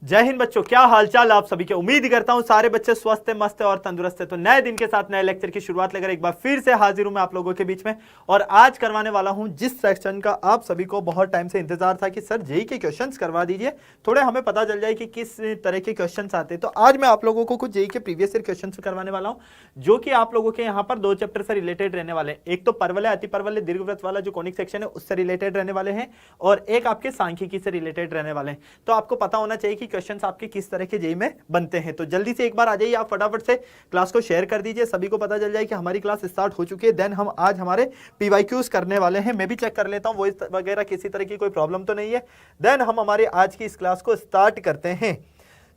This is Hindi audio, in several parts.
जय हिंद बच्चों, क्या हालचाल आप सभी के। उम्मीद करता हूं सारे बच्चे स्वस्थ है, मस्त है और तंदुरुस्त है। तो नए दिन के साथ नए लेक्चर की शुरुआत लेकर एक बार फिर से हाजिर हूं मैं आप लोगों के बीच में। और आज करवाने वाला हूं जिस सेक्शन का आप सभी को बहुत टाइम से इंतजार था कि सर जेईई के क्वेश्चंस करवा दीजिए, थोड़े हमें पता चल जाए कि किस तरह के क्वेश्चंस आते हैं। तो आज मैं आप लोगों को कुछ जेईई के प्रीवियस ईयर क्वेश्चन करवाने वाला हूं, जो कि आप लोगों के यहाँ पर दो चैप्टर से रिलेटेड रहने वाले हैं। एक तो परवलय अति परवलय दीर्घवृत्त वाला जो कोनिक सेक्शन है उससे रिलेटेड रहने वाले हैं, और एक आपके सांख्यिकी से रिलेटेड रहने वाले हैं। तो आपको पता होना चाहिए कि क्वेश्चन आपके किस तरह के जेईई में बनते हैं। तो जल्दी से एक बार आ जाइए, आप फटाफट से क्लास को शेयर कर दीजिए, सभी को पता चल जाए कि हमारी क्लास स्टार्ट हो चुकी है। देन हम आज हमारे पीवाईक्यूज करने वाले हैं। मैं भी चेक कर लेता हूं वॉइस वगैरह किसी तरह की कोई प्रॉब्लम तो नहीं है। देन हम हमारी आज की इस क्लास को स्टार्ट करते हैं।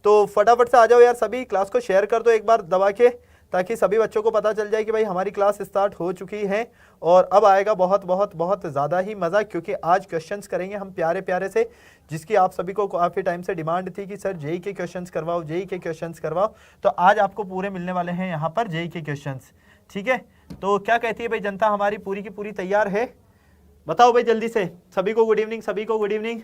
तो फटाफट से आ जाओ यार, सभी क्लास को शेयर कर दो एक बार दबा के, ताकि सभी बच्चों को पता चल जाए कि भाई हमारी क्लास स्टार्ट हो चुकी है। और अब आएगा बहुत बहुत बहुत ज़्यादा ही मज़ा, क्योंकि आज क्वेश्चंस करेंगे हम प्यारे प्यारे से, जिसकी आप सभी को काफ़ी टाइम से डिमांड थी कि सर जेईई के क्वेश्चंस करवाओ, जेईई के क्वेश्चंस करवाओ। तो आज आपको पूरे मिलने वाले हैं यहाँ पर जेईई के क्वेश्चंस। ठीक है, तो क्या कहती है भाई जनता, हमारी पूरी की पूरी तैयार है? बताओ भाई जल्दी से। सभी को गुड इवनिंग, सभी को गुड इवनिंग।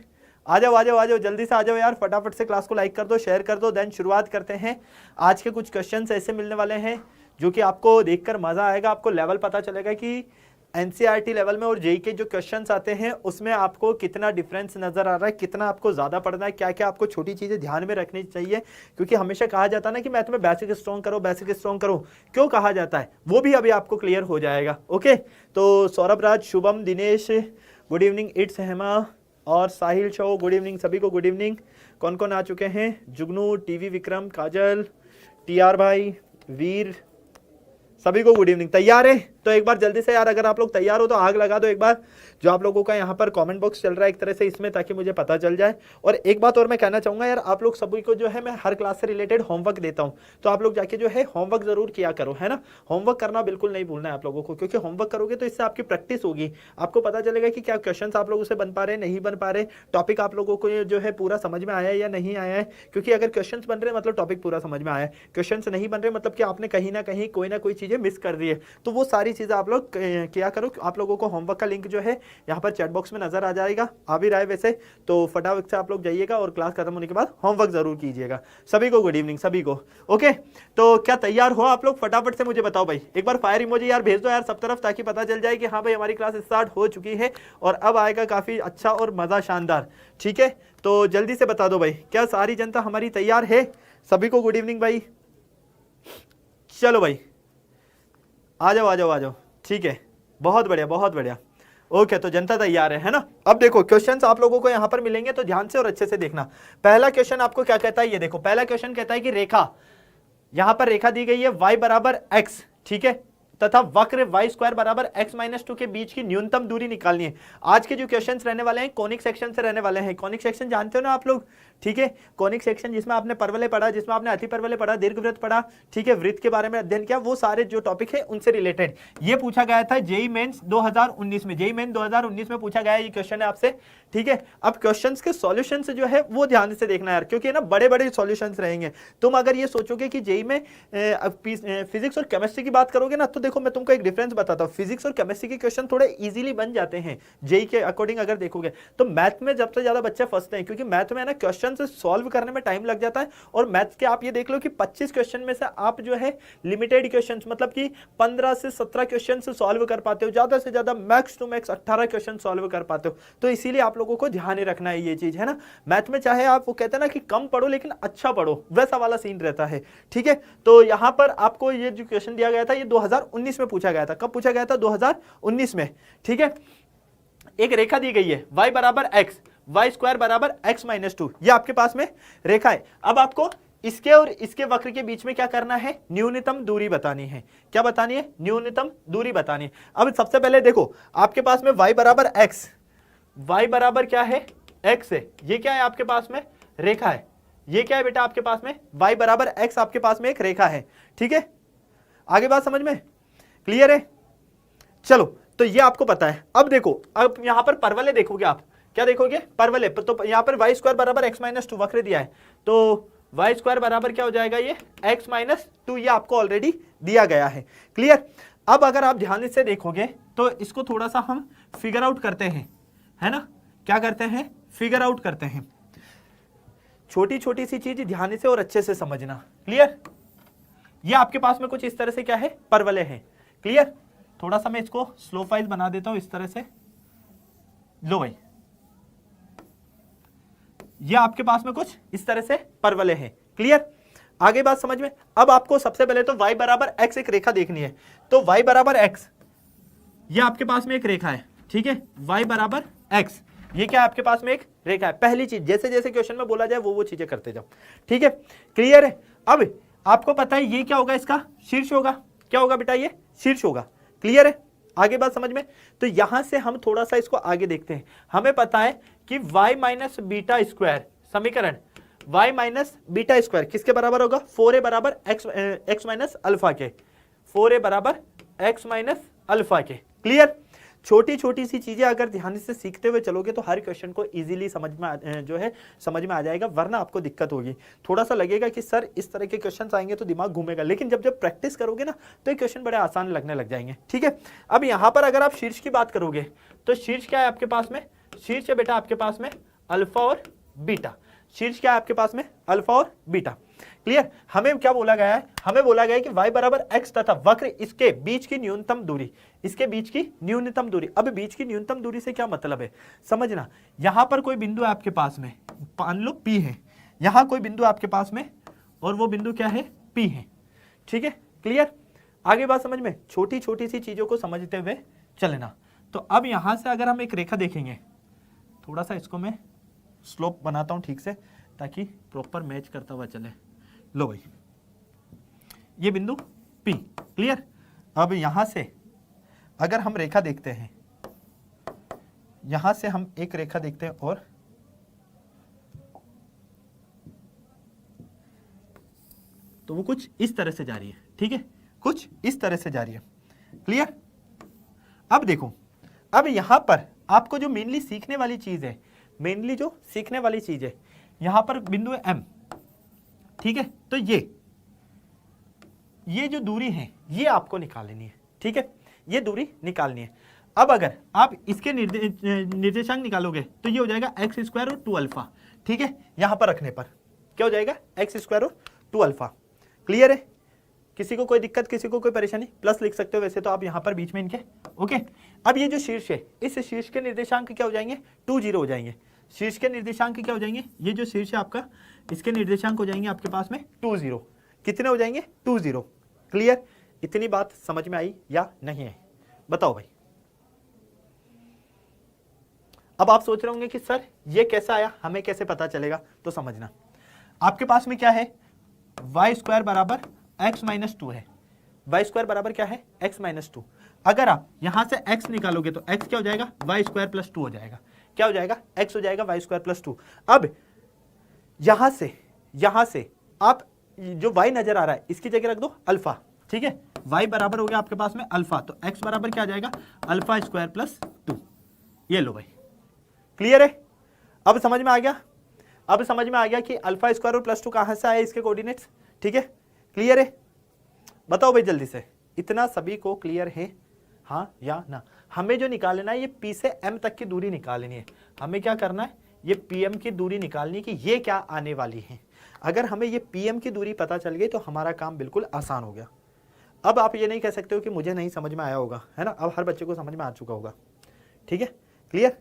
आ जाओ आ जाओ आ जाओ, जल्दी से आ जाओ यार, फटाफट से क्लास को लाइक कर दो, शेयर कर दो। देन शुरुआत करते हैं। आज के कुछ क्वेश्चंस ऐसे मिलने वाले हैं जो कि आपको देखकर मजा आएगा, आपको लेवल पता चलेगा कि एनसीईआरटी लेवल में और जेईई के जो क्वेश्चंस आते हैं उसमें आपको कितना डिफरेंस नजर आ रहा है, कितना आपको ज्यादा पढ़ना है, क्या क्या आपको छोटी चीजें ध्यान में रखनी चाहिए। क्योंकि हमेशा कहा जाता है ना कि मैथ में बेसिक स्ट्रॉन्ग करो, बेसिक स्ट्रॉन्ग करो, क्यों कहा जाता है वो भी अभी आपको क्लियर हो जाएगा। ओके, तो Saurabh Raj, Shubham, Dinesh good evening, it's Hema और साहिल शो गुड इवनिंग, सभी को गुड इवनिंग। कौन कौन आ चुके हैं? जुगनू, टीवी विक्रम, काजल, टीआर भाई, वीर, सभी को गुड इवनिंग। तैयार है? तो एक बार जल्दी से यार, अगर आप लोग तैयार हो तो आग लगा दो एक बार, जो आप लोगों का यहाँ पर कमेंट बॉक्स चल रहा है एक तरह से इसमें, ताकि मुझे पता चल जाए। और एक बात और मैं कहना चाहूँगा यार, आप लोग सभी को जो है मैं हर क्लास से रिलेटेड होमवर्क देता हूँ, तो आप लोग जाके जो है होमवर्क जरूर किया करो, है ना। होमवर्क करना बिल्कुल नहीं भूलना है आप लोगों को, क्योंकि होमवर्क करोगे तो इससे आपकी प्रैक्टिस होगी, आपको पता चलेगा कि क्या क्वेश्चन आप लोगों से बन पा रहे, नहीं बन पा रहे, टॉपिक आप लोगों को जो है पूरा समझ में आया है या नहीं आया है। क्योंकि अगर क्वेश्चन बन रहे मतलब टॉपिक पूरा समझ में आया है, क्वेश्चन नहीं बन रहे मतलब कि आपने कहीं ना कहीं कोई ना कोई चीजें मिस कर दी है। तो वो सारी चीजें आप लोग क्या करो, आप लोगों को होमवर्क का लिंक जो है यहाँ पर चैट बॉक्स में नजर आ जाएगा, आ भी रहा है वैसे, तो फटाफट से आप लोग जाइएगा और क्लास खत्म होने के बाद होमवर्क जरूर कीजिएगा। सभी को गुड इवनिंग, सभी को। ओके, तो क्या तैयार हो आप लोग? फटाफट से मुझे बताओ भाई, एक बार फायर इमोजी यार भेज दो यार सब तरफ, ताकि पता चल जाए कि हाँ भाई हमारी क्लास स्टार्ट हो चुकी है और अब आएगा काफी अच्छा और मजा शानदार। ठीक है, तो जल्दी से बता दो भाई, क्या सारी जनता हमारी तैयार है? सभी को गुड इवनिंग भाई। चलो भाई आ जाओ आ जाओ आ जाओ। ठीक है, बहुत बढ़िया बहुत बढ़िया। ओके, तो जनता तैयार है ना। अब देखो क्वेश्चंस आप लोगों को यहां पर मिलेंगे, तो ध्यान से और अच्छे से देखना। पहला क्वेश्चन आपको क्या कहता है, ये देखो पहला क्वेश्चन कहता है कि रेखा, यहां पर रेखा दी गई है y बराबर x, ठीक है, तथा वक्र y स्क्वायर बराबर x-2 के बीच की न्यूनतम दूरी निकालनी है। आज के जो क्वेश्चंस रहने वाले हैं कॉनिक सेक्शन से रहने वाले हैं। कॉनिक सेक्शन जानते हो ना आप लोग, ठीक है। कॉनिक सेक्शन जिसमें आपने परवलय पढ़ा, जिसमें आपने अति परवलय पढ़ा, दीर्घवृत्त पढ़ा, ठीक है, वृत्त के बारे में अध्ययन किया, वो सारे जो टॉपिक है उनसे रिलेटेड ये पूछा गया था जेईई मेंस 2019 में। जेईई मेन 2019 में पूछा गया ये क्वेश्चन है आपसे, ठीक है। अब क्वेश्चंस के सॉल्यूशंस जो है वो ध्यान से देखना यार, क्योंकि ना बड़े बड़े सॉल्यूशंस रहेंगे। तुम अगर ये सोचोगे कि जेईई में फिजिक्स और केमिस्ट्री की बात करोगे ना, तो देखो मैं तुमको एक डिफरेंस बताता हूँ। फिजिक्स और केमिस्ट्री के क्वेश्चन थोड़े इजीली बन जाते हैं जेईई के अकॉर्डिंग अगर देखोगे तो। मैथ में सबसे ज्यादा बच्चे फंसते हैं, क्योंकि मैथ में ना क्वेश्चन से सॉल्व करने में टाइम लग जाता है। और मैथ के आप ये देख लो कि 25 क्वेश्चन में से आप जो है लिमिटेड क्वेश्चन, मतलब कि 15 से 17 क्वेश्चन सॉल्व कर पाते हो, ज्यादा से ज्यादा max to max 18 question solve कर पाते हो। तो इसीलिए आप लोगों को ध्यान रखना है ये चीज, है ना। मैथ में चाहे आप वो कहते हैं ना कि कम पढ़ो लेकिन अच्छा पढ़ो, वैसा वाला सीन रहता है, ठीक है। तो यहां पर आपको ये जो क्वेश्चन दिया गया था ये 2019 में पूछा गया था। कब पूछा गया था? 2019 में, ठीक है। एक रेखा दी गई है y बराबर x, y स्क्वायर बराबर x-2, ये आपके पास में रेखा है। अब आपको इसके और इसके वक्र के बीच में क्या करना है? न्यूनतम दूरी बतानी है। क्या बतानी है? न्यूनतम दूरी बतानी है। अब सबसे पहले देखो आपके पास में y बराबर x, y बराबर क्या है? x है। ये क्या है आपके पास में? रेखा है। ये क्या है बेटा आपके पास में? y बराबर x आपके पास में एक रेखा है, ठीक है। आगे बात समझ में क्लियर है? चलो, तो ये आपको पता है। अब देखो, अब यहां पर परवलय देखोगे आप, क्या देखोगे? परवलय। तो यहां पर y स्क्वायर बराबर x-2 वक्र दिया है, तो y स्क्वायर बराबर क्या हो जाएगा? ये x-2, ये आपको ऑलरेडी दिया गया है, क्लियर। अब अगर आप ध्यान से देखोगे तो इसको थोड़ा सा हम फिगर आउट करते हैं, है ना। क्या करते हैं? फिगर आउट करते हैं। छोटी छोटी सी चीज ध्यान से और अच्छे से समझना। क्लियर? ये आपके पास में कुछ इस तरह से क्या है, परवलय है। क्लियर? थोड़ा सा मैं इसको स्लो वाइज बना देता हूं इस तरह से। लो भाई, ये आपके पास में कुछ इस तरह से परवलय है। क्लियर? आगे बात समझ में। अब आपको सबसे पहले तो y बराबर x एक रेखा देखनी है। तो y बराबर x, ये आपके पास में एक रेखा है। ठीक है, y बराबर x, ये क्या है आपके पास में एक रेखा है। पहली चीज, जैसे जैसे क्वेश्चन में बोला जाए वो चीजें करते जाओ। ठीक है, क्लियर है? अब आपको पता है ये क्या होगा, इसका शीर्ष होगा। क्या होगा बेटा, ये शीर्ष होगा। क्लियर है? आगे बात समझ में। तो यहां से हम थोड़ा सा इसको आगे देखते हैं। हमें पता है कि y माइनस बीटा स्क्वायर समीकरण, y माइनस बीटा स्क्वायर किसके बराबर होगा, 4a बराबर x माइनस अल्फा के, 4a बराबर x माइनस अल्फा के। क्लियर? छोटी छोटी सी चीजें अगर ध्यान से सीखते हुए चलोगे तो हर क्वेश्चन को इजीली समझ में आ जाएगा, वरना आपको दिक्कत होगी। थोड़ा सा लगेगा कि सर इस तरह के क्वेश्चन आएंगे तो दिमाग घूमेगा, लेकिन जब जब प्रैक्टिस करोगे ना तो ये क्वेश्चन बड़े आसान लगने लग जाएंगे। ठीक है, अब यहाँ पर अगर आप शीर्ष की बात करोगे तो शीर्ष क्या है आपके पास में, शीर्ष है बेटा आपके पास में अल्फा और बीटा। शीर्ष क्या है आपके पास में, अल्फा और बीटा। क्लियर? हमें क्या बोला गया है, हमें बोला गया है कि y बराबर x तथा वक्र इसके बीच की न्यूनतम दूरी, इसके बीच की न्यूनतम दूरी। अब बीच की न्यूनतम दूरी से क्या मतलब है, समझना। यहां पर कोई बिंदु है आपके पास में, मान लो P है, यहां कोई बिंदु आपके पास में और वो बिंदु क्या है, P है। ठीक है, क्लियर? आगे बात समझ में। छोटी छोटी सी चीजों को समझते हुए चलना। तो अब यहां से अगर हम एक रेखा देखेंगे, थोड़ा सा इसको मैं स्लोप बनाता हूं ठीक से ताकि प्रॉपर मैच करता हुआ चले। लो भाई, ये बिंदु P। क्लियर? अब यहां से अगर हम रेखा देखते हैं, यहां से हम एक रेखा देखते हैं और तो वो कुछ इस तरह से जा रही है। ठीक है, कुछ इस तरह से जा रही है। क्लियर? अब देखो, अब यहां पर आपको जो मेनली सीखने वाली चीज है, मेनली जो सीखने वाली चीज है, यहां पर बिंदु है M। ठीक है, तो ये जो दूरी है ये आपको निकालनी है। ठीक है, ये दूरी निकालनी है। अब अगर आप इसके निर्देशांक निकालोगे तो ये हो जाएगा x स्क्वायर और 2 अल्फा। ठीक है, यहां पर रखने पर क्या हो जाएगा, x स्क्वायर और 2 अल्फा। क्लियर है? किसी को कोई दिक्कत, किसी को कोई परेशानी, प्लस लिख सकते हो वैसे तो आप यहां पर बीच में इनके। ओके, अब ये जो शीर्ष है, इस शीर्ष के निर्देशांक क्या हो जाएंगे, 2 0 हो जाएंगे। शीर्ष के निर्देशांक क्या हो जाएंगे, ये जो शीर्ष है आपका, इसके निर्देशांक हो जाएंगे आपके पास में 2 0। कितने हो जाएंगे, 2 0। क्लियर? इतनी बात समझ में आई या नहीं है, बताओ भाई। अब आप सोच रहे होंगे कि सर ये कैसा आया, हमें कैसे पता चलेगा, तो समझना। आपके पास में क्या है, y स्क्वायर बराबर x माइनस 2 है। y स्क्वायर बराबर क्या है, x माइनस 2। अगर आप यहां से x निकालोगे तो x क्या हो जाएगा, y स्क्वायर प्लस 2 हो जाएगा। क्या हो जाएगा, x हो जाएगा y स्क्वायर प्लस 2। अब यहां से आप जो y नजर आ रहा है इसकी जगह रख दो अल्फा। ठीक है, y बराबर हो गया आपके पास में अल्फा, तो x बराबर क्या आ जाएगा, अल्फा स्क्वायर प्लस 2। ये लो भाई। क्लियर है? अब समझ में आ गया, अब समझ में आ गया कि अल्फा स्क्वायर और प्लस 2 कहां से आए इसके कोऑर्डिनेट्स। ठीक है, क्लियर है? बताओ भाई जल्दी से, इतना सभी को क्लियर है, हाँ या ना? हमें जो निकालना है, ये P से M तक की दूरी निकालनी है। हमें क्या करना है, ये PM की दूरी निकालनी है कि ये क्या आने वाली है। अगर हमें ये PM की दूरी पता चल गई तो हमारा काम बिल्कुल आसान हो गया। अब आप ये नहीं कह सकते हो कि मुझे नहीं समझ में आया होगा, है ना? अब हर बच्चे को समझ में आ चुका होगा। ठीक है, क्लियर?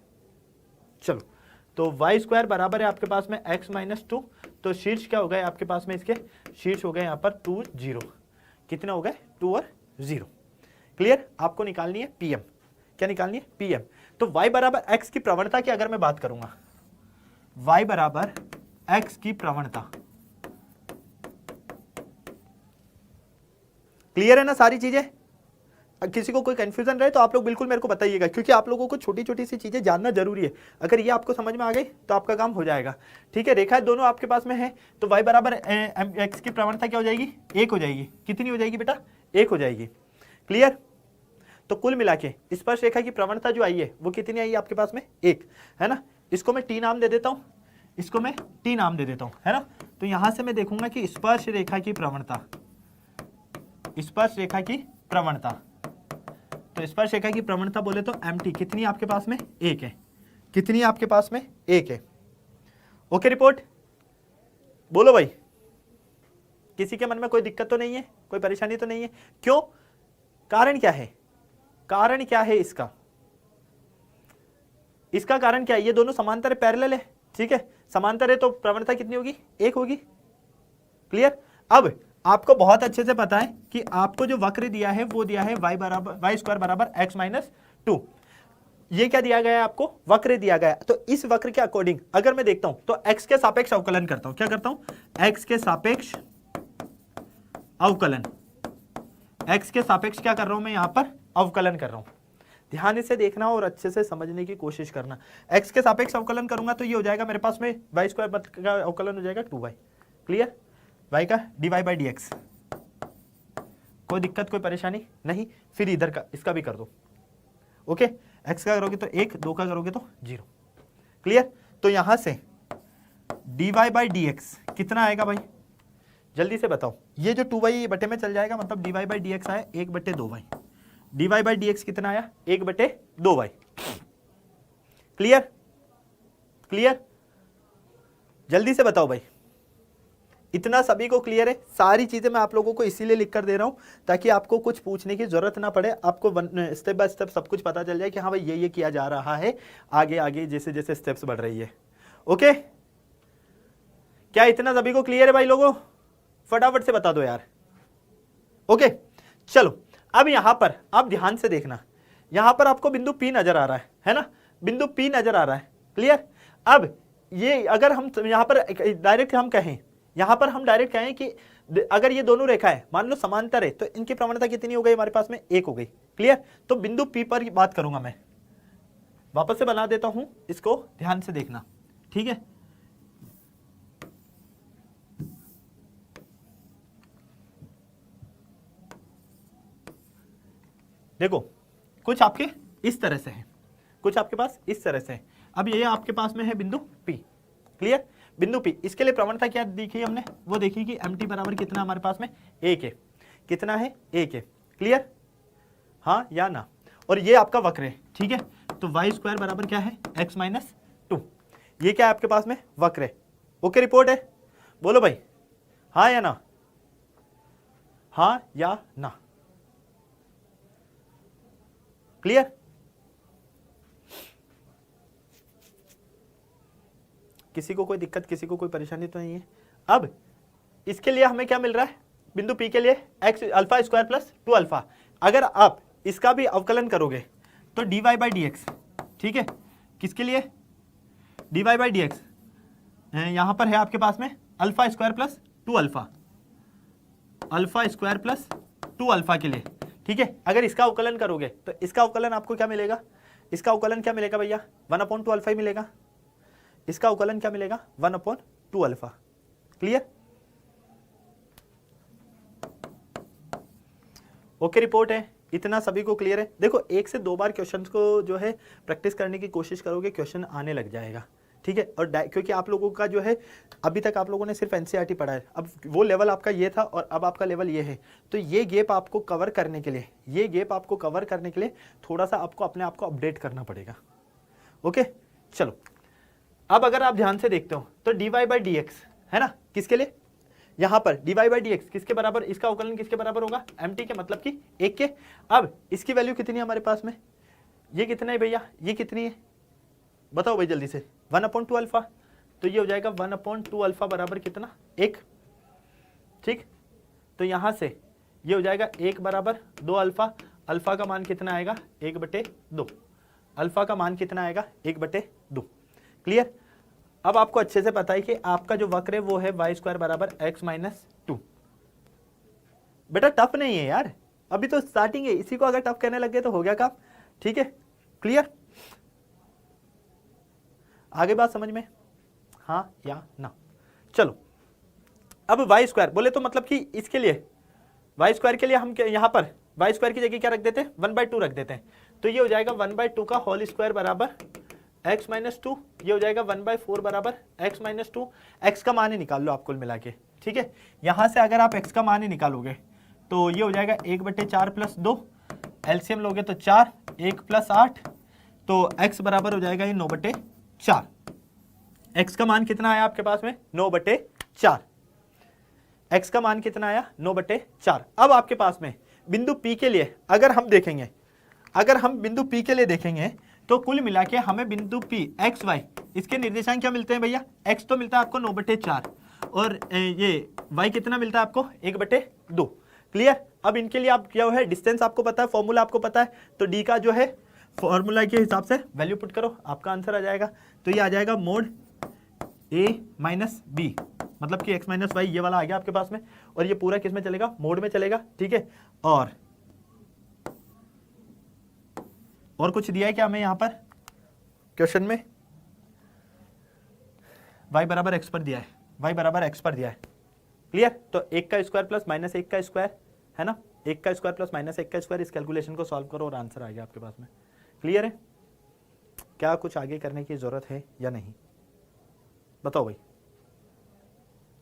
चलो, तो y स्क्वायर बराबर है आपके पास में x माइनस 2। तो शीर्ष क्या हो गए आपके पास में, इसके शीर्ष हो गए यहाँ पर 2 0। कितने हो गए, 2 और 0। क्लियर? आपको निकालनी है PM। क्या निकालनी है, PM। तो y बराबर x की प्रवणता की अगर मैं बात करूंगा, y बराबर x की प्रवणता। क्लियर है ना सारी चीजें? किसी को कोई कंफ्यूजन रहे तो आप लोग बिल्कुल मेरे को बताइएगा, क्योंकि आप लोगों को छोटी छोटी सी चीजें जानना जरूरी है। अगर ये आपको समझ में आ गई तो आपका काम हो जाएगा। ठीक है, रेखाएं दोनों आपके पास में है, तो y बराबर x की प्रवणता क्या हो जाएगी, 1 हो जाएगी। कितनी हो जाएगी बेटा, 1 हो जाएगी। क्लियर? तो कुल मिला के स्पर्श रेखा की प्रवणता जो आई है वो कितनी आई है आपके पास में, 1, है ना? इसको मैं T नाम दे देता हूँ, इसको मैं T नाम दे देता हूँ, है ना? तो यहां से मैं देखूंगा कि स्पर्श रेखा की प्रवणता, स्पर्श रेखा की प्रवणता, तो स्पर्श रेखा की प्रवणता बोले तो MT कितनी आपके पास में, 1 है। कितनी आपके पास में, 1 है। Okay report? बोलो भाई, किसी के मन में कोई दिक्कत तो नहीं है, कोई परेशानी तो नहीं है? क्यों? कारण क्या है? कारण क्या है इसका? इसका कारण क्या है? ये दोनों समांतर पैरेलल है, ठीक है, समांतर है तो प्रवणता कितनी होगी? 1 होगी। क्लियर? अब आपको बहुत अच्छे से पता है कि आपको जो वक्र दिया है वो दिया है y स्क्वायर बराबर x माइनस 2। ये क्या दिया गया है आपको? वक्र दिया गया है। तो इस वक्र के अकॉर्डिंग अगर मैं देखता हूं तो x के सापेक्ष अवकलन करता हूं। क्या करता हूं? x के सापेक्ष अवकलन। x के सापेक्ष क्या कर रहा हूं मैं? यहां पर अवकलन कर रहा हूं। ध्यान से देखना और अच्छे से समझने की कोशिश करना। x के सापेक्ष अवकलन करूंगा तो ये हो जाएगा मेरे पास में y स्क्वायर का अवकलन हो जाएगा 2y। क्लियर? y का dy बाई dx। कोई दिक्कत, कोई परेशानी नहीं? फिर इधर का इसका भी कर दो। ओके, x का करोगे तो 1, 2 का करोगे तो 0। क्लियर? तो यहां से dy बाई dx कितना आएगा भाई? जल्दी से बताओ। ये जो 2y बटे में चल जाएगा, मतलब dy बाई dx आया 1/2y। dy बाई dx कितना आया? 1/2y। क्लियर? क्लियर? जल्दी से बताओ भाई। इतना सभी को क्लियर है? सारी चीजें मैं आप लोगों को इसीलिए लिख कर दे रहा हूं ताकि आपको कुछ पूछने की जरूरत ना पड़े, आपको स्टेप बाय स्टेप सब कुछ पता चल जाए कि हाँ भाई ये किया जा रहा है आगे आगे जैसे जैसे स्टेप्स बढ़ रही है। ओके, क्या इतना सभी को क्लियर है भाई लोगों? फटाफट से बता दो यार। ओके चलो, अब यहां पर आप ध्यान से देखना, यहां पर आपको बिंदु P नजर आ रहा है ना? बिंदु P नजर आ रहा है। क्लियर? अब ये अगर हम यहां पर डायरेक्ट हम कहें, यहां पर हम डायरेक्ट कहें कि अगर ये दोनों रेखाएं मान लो समांतर है तो इनकी प्रवणता कितनी हो गई हमारे पास में? 1 हो गई। क्लियर? तो बिंदु P पर बात करूंगा मैं। वापस से बना देता हूं, इसको ध्यान से देखना, ठीक है? देखो, कुछ आपके इस तरह से है, कुछ आपके पास इस तरह से है। अब ये आपके पास में है बिंदु P। क्लियर? बिंदु P, इसके लिए प्रवणता क्या देखी हमने? वो देखी कि mt बराबर कितना हमारे पास में? 1 है। कितना है? 1 है। क्लियर? हाँ या ना? और ये आपका वक्र है, ठीक है? तो y स्क्वायर बराबर क्या है? x minus 2। ये क्या है आपके पास में? वक्र है। ओके, रिपोर्ट है? बोलो भाई, हाँ या ना? हाँ या ना? क्लियर? किसी को कोई दिक्कत, किसी को कोई परेशानी तो नहीं है? अब इसके लिए हमें क्या मिल रहा है? बिंदु P के लिए x alpha square plus 2 alpha. अगर आप इसका भी अवकलन करोगे तो dy बाई dx, ठीक है? किसके लिए? dy बाई dx यहां पर है आपके पास में alpha square plus 2 alpha, alpha square plus 2 alpha के लिए, ठीक है? अगर इसका अवकलन करोगे तो इसका अवकलन आपको क्या मिलेगा? इसका अवकलन क्या मिलेगा भैया? 1/2 अल्फा ही मिलेगा। इसका अवकलन क्या मिलेगा? 1/2 अल्फा। क्लियर? ओके, रिपोर्ट है? इतना सभी को क्लियर है? देखो, 1 से 2 बार क्वेश्चंस को जो है प्रैक्टिस करने की कोशिश करोगे, क्वेश्चन आने लग जाएगा, ठीक है? और क्योंकि आप लोगों का जो है अभी तक आप लोगों ने सिर्फ एनसीईआरटी पढ़ा है, अब वो लेवल आपका ये था और अब आपका लेवल ये है, तो ये गैप आपको कवर करने के लिए, ये गैप आपको कवर करने के लिए थोड़ा सा आपको अपने आप को अपडेट करना पड़ेगा। ओके चलो, अब अगर आप ध्यान से देखते हो तो dy बाई dx है ना, किसके लिए? यहां पर dy बाई dx किसके बराबर? इसका अवकलन किसके बराबर होगा? mt के, मतलब कि 1 के। अब इसकी वैल्यू कितनी है हमारे पास में? ये कितना है भैया? ये कितनी है? बताओ भाई जल्दी से। 1/2 अल्फा, तो ये हो जाएगा 1/2 अल्फा बराबर कितना? 1। ठीक, तो यहां से ये हो जाएगा 1 बराबर 2 अल्फा। अल्फा का मान कितना आएगा? 1/2। अल्फा का मान कितना आएगा? 1/2। क्लियर? अब आपको अच्छे से पता है कि आपका जो वक्र है वो है y स्क्वायर बराबर x माइनस 2। बेटा टफ नहीं है यार, अभी तो स्टार्टिंग है, इसी को अगर टफ कहने लग गए तो हो गया काम। ठीक है, क्लियर? आगे बात समझ में? हाँ या ना? चलो, अब y स्क्वायर बोले तो मतलब कि इसके लिए y स्क्वायर के लिए हम यहाँ पर y स्क्वायर की जगह क्या रख देते हैं? 1/2 रख देते हैं। तो ये हो जाएगा 1/2 का होल स्क्वायर बराबर x माइनस 2। ये हो जाएगा 1/4 बराबर x माइनस 2। x का मान ही निकाल लो आप कुल मिला के। ठीक है, यहां से अगर आप x का मान ही निकालोगे तो ये हो जाएगा 1/4 प्लस 2, एलसीएम लोगे तो 4, 1 प्लस 8, तो x बराबर हो जाएगा ये 9/4। x का मान कितना आया आपके पास में? 9/4। 4। x का मान कितना आया 9/4। अब आपके पास में बिंदु P के लिए अगर हम देखेंगे, अगर हम बिंदु P के लिए देखेंगे तो कुल मिला के हमें बिंदु P x y इसके निर्देशांक क्या मिलते हैं भैया, x तो मिलता है आपको 9/4 और ये y कितना मिलता है आपको 1/2। क्लियर। अब इनके लिए आप क्या है, डिस्टेंस आपको पता है, फॉर्मूला आपको पता है, तो d का जो है फॉर्मूला के हिसाब से वैल्यू पुट करो, आपका आंसर आ जाएगा। तो ये आ जाएगा मोड a माइनस बी, मतलब कि x माइनस वाई ये वाला आ गया आपके पास में, और ये पूरा किस में चलेगा, मोड में चलेगा। ठीक है, और कुछ दिया है क्या हमें यहाँ पर क्वेश्चन में, y बराबर x पर दिया है, y बराबर x पर दिया है। क्लियर। तो 1 का स्क्वायर प्लस माइनस 1 का स्क्वायर है ना, 1 का स्क्वायर प्लस माइनस 1 का स्क्वायर, इस कैलकुलेशन को सॉल्व करो और आंसर आ गया आपके पास में। क्लियर है। क्या कुछ आगे करने की जरूरत है या नहीं, बताओ भाई,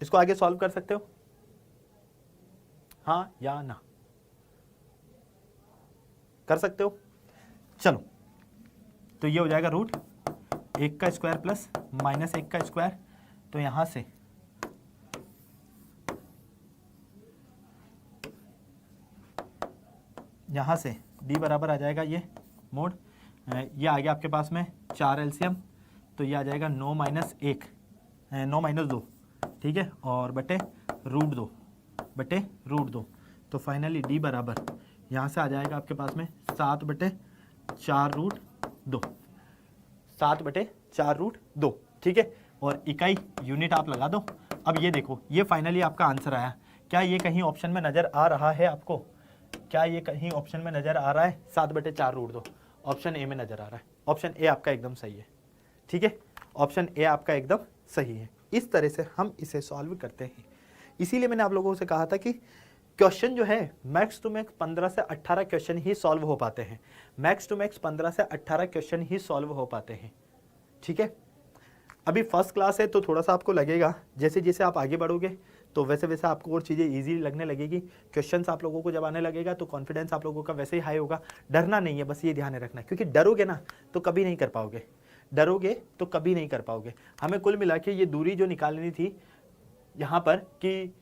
इसको आगे सॉल्व कर सकते हो, हाँ या ना, कर सकते हो। चलो, तो ये हो जाएगा रूट 1 का स्क्वायर प्लस माइनस 1 का स्क्वायर, तो यहां से d बराबर आ जाएगा ये मोड, ये आ गया आपके पास में 4 एलसीएम, तो ये आ जाएगा 9 माइनस 1, 9 माइनस 2, ठीक है, और बटे रूट 2, तो फाइनली d बराबर यहाँ से आ जाएगा आपके पास में 7/4 रूट 2, 7/4 रूट 2। ठीक है, और इकाई यूनिट आप लगा दो। अब ये देखो, ये फाइनली आपका आंसर आया। क्या ये कहीं ऑप्शन में नजर आ रहा है आपको, क्या ये कहीं ऑप्शन में नजर आ रहा है, 7/4 रूट 2 ऑप्शन ए में नजर आ रहा है। ऑप्शन ए आपका एकदम सही है। ठीक है, ऑप्शन ए आपका एकदम सही है। इस तरह से हम इसे सॉल्व करते हैं। इसीलिए मैंने आप लोगों से कहा था कि क्वेश्चन जो है मैक्स टू मैक्स 15 से 18 क्वेश्चन ही सॉल्व हो पाते हैं, मैक्स टू मैक्स 15 से 18 क्वेश्चन ही सॉल्व हो पाते हैं। ठीक है, अभी फर्स्ट क्लास है तो थोड़ा सा आपको लगेगा, जैसे जैसे आप आगे बढ़ोगे तो वैसे वैसे आपको और चीज़ें इजी लगने लगेगी। क्वेश्चंस आप लोगों को जब आने लगेगा तो कॉन्फिडेंस आप लोगों का वैसे ही हाई होगा। डरना नहीं है, बस ये ध्यान रखना, क्योंकि डरोगे ना तो कभी नहीं कर पाओगे, डरोगे तो कभी नहीं कर पाओगे। हमें कुल मिला के ये दूरी जो निकालनी थी यहाँ पर कि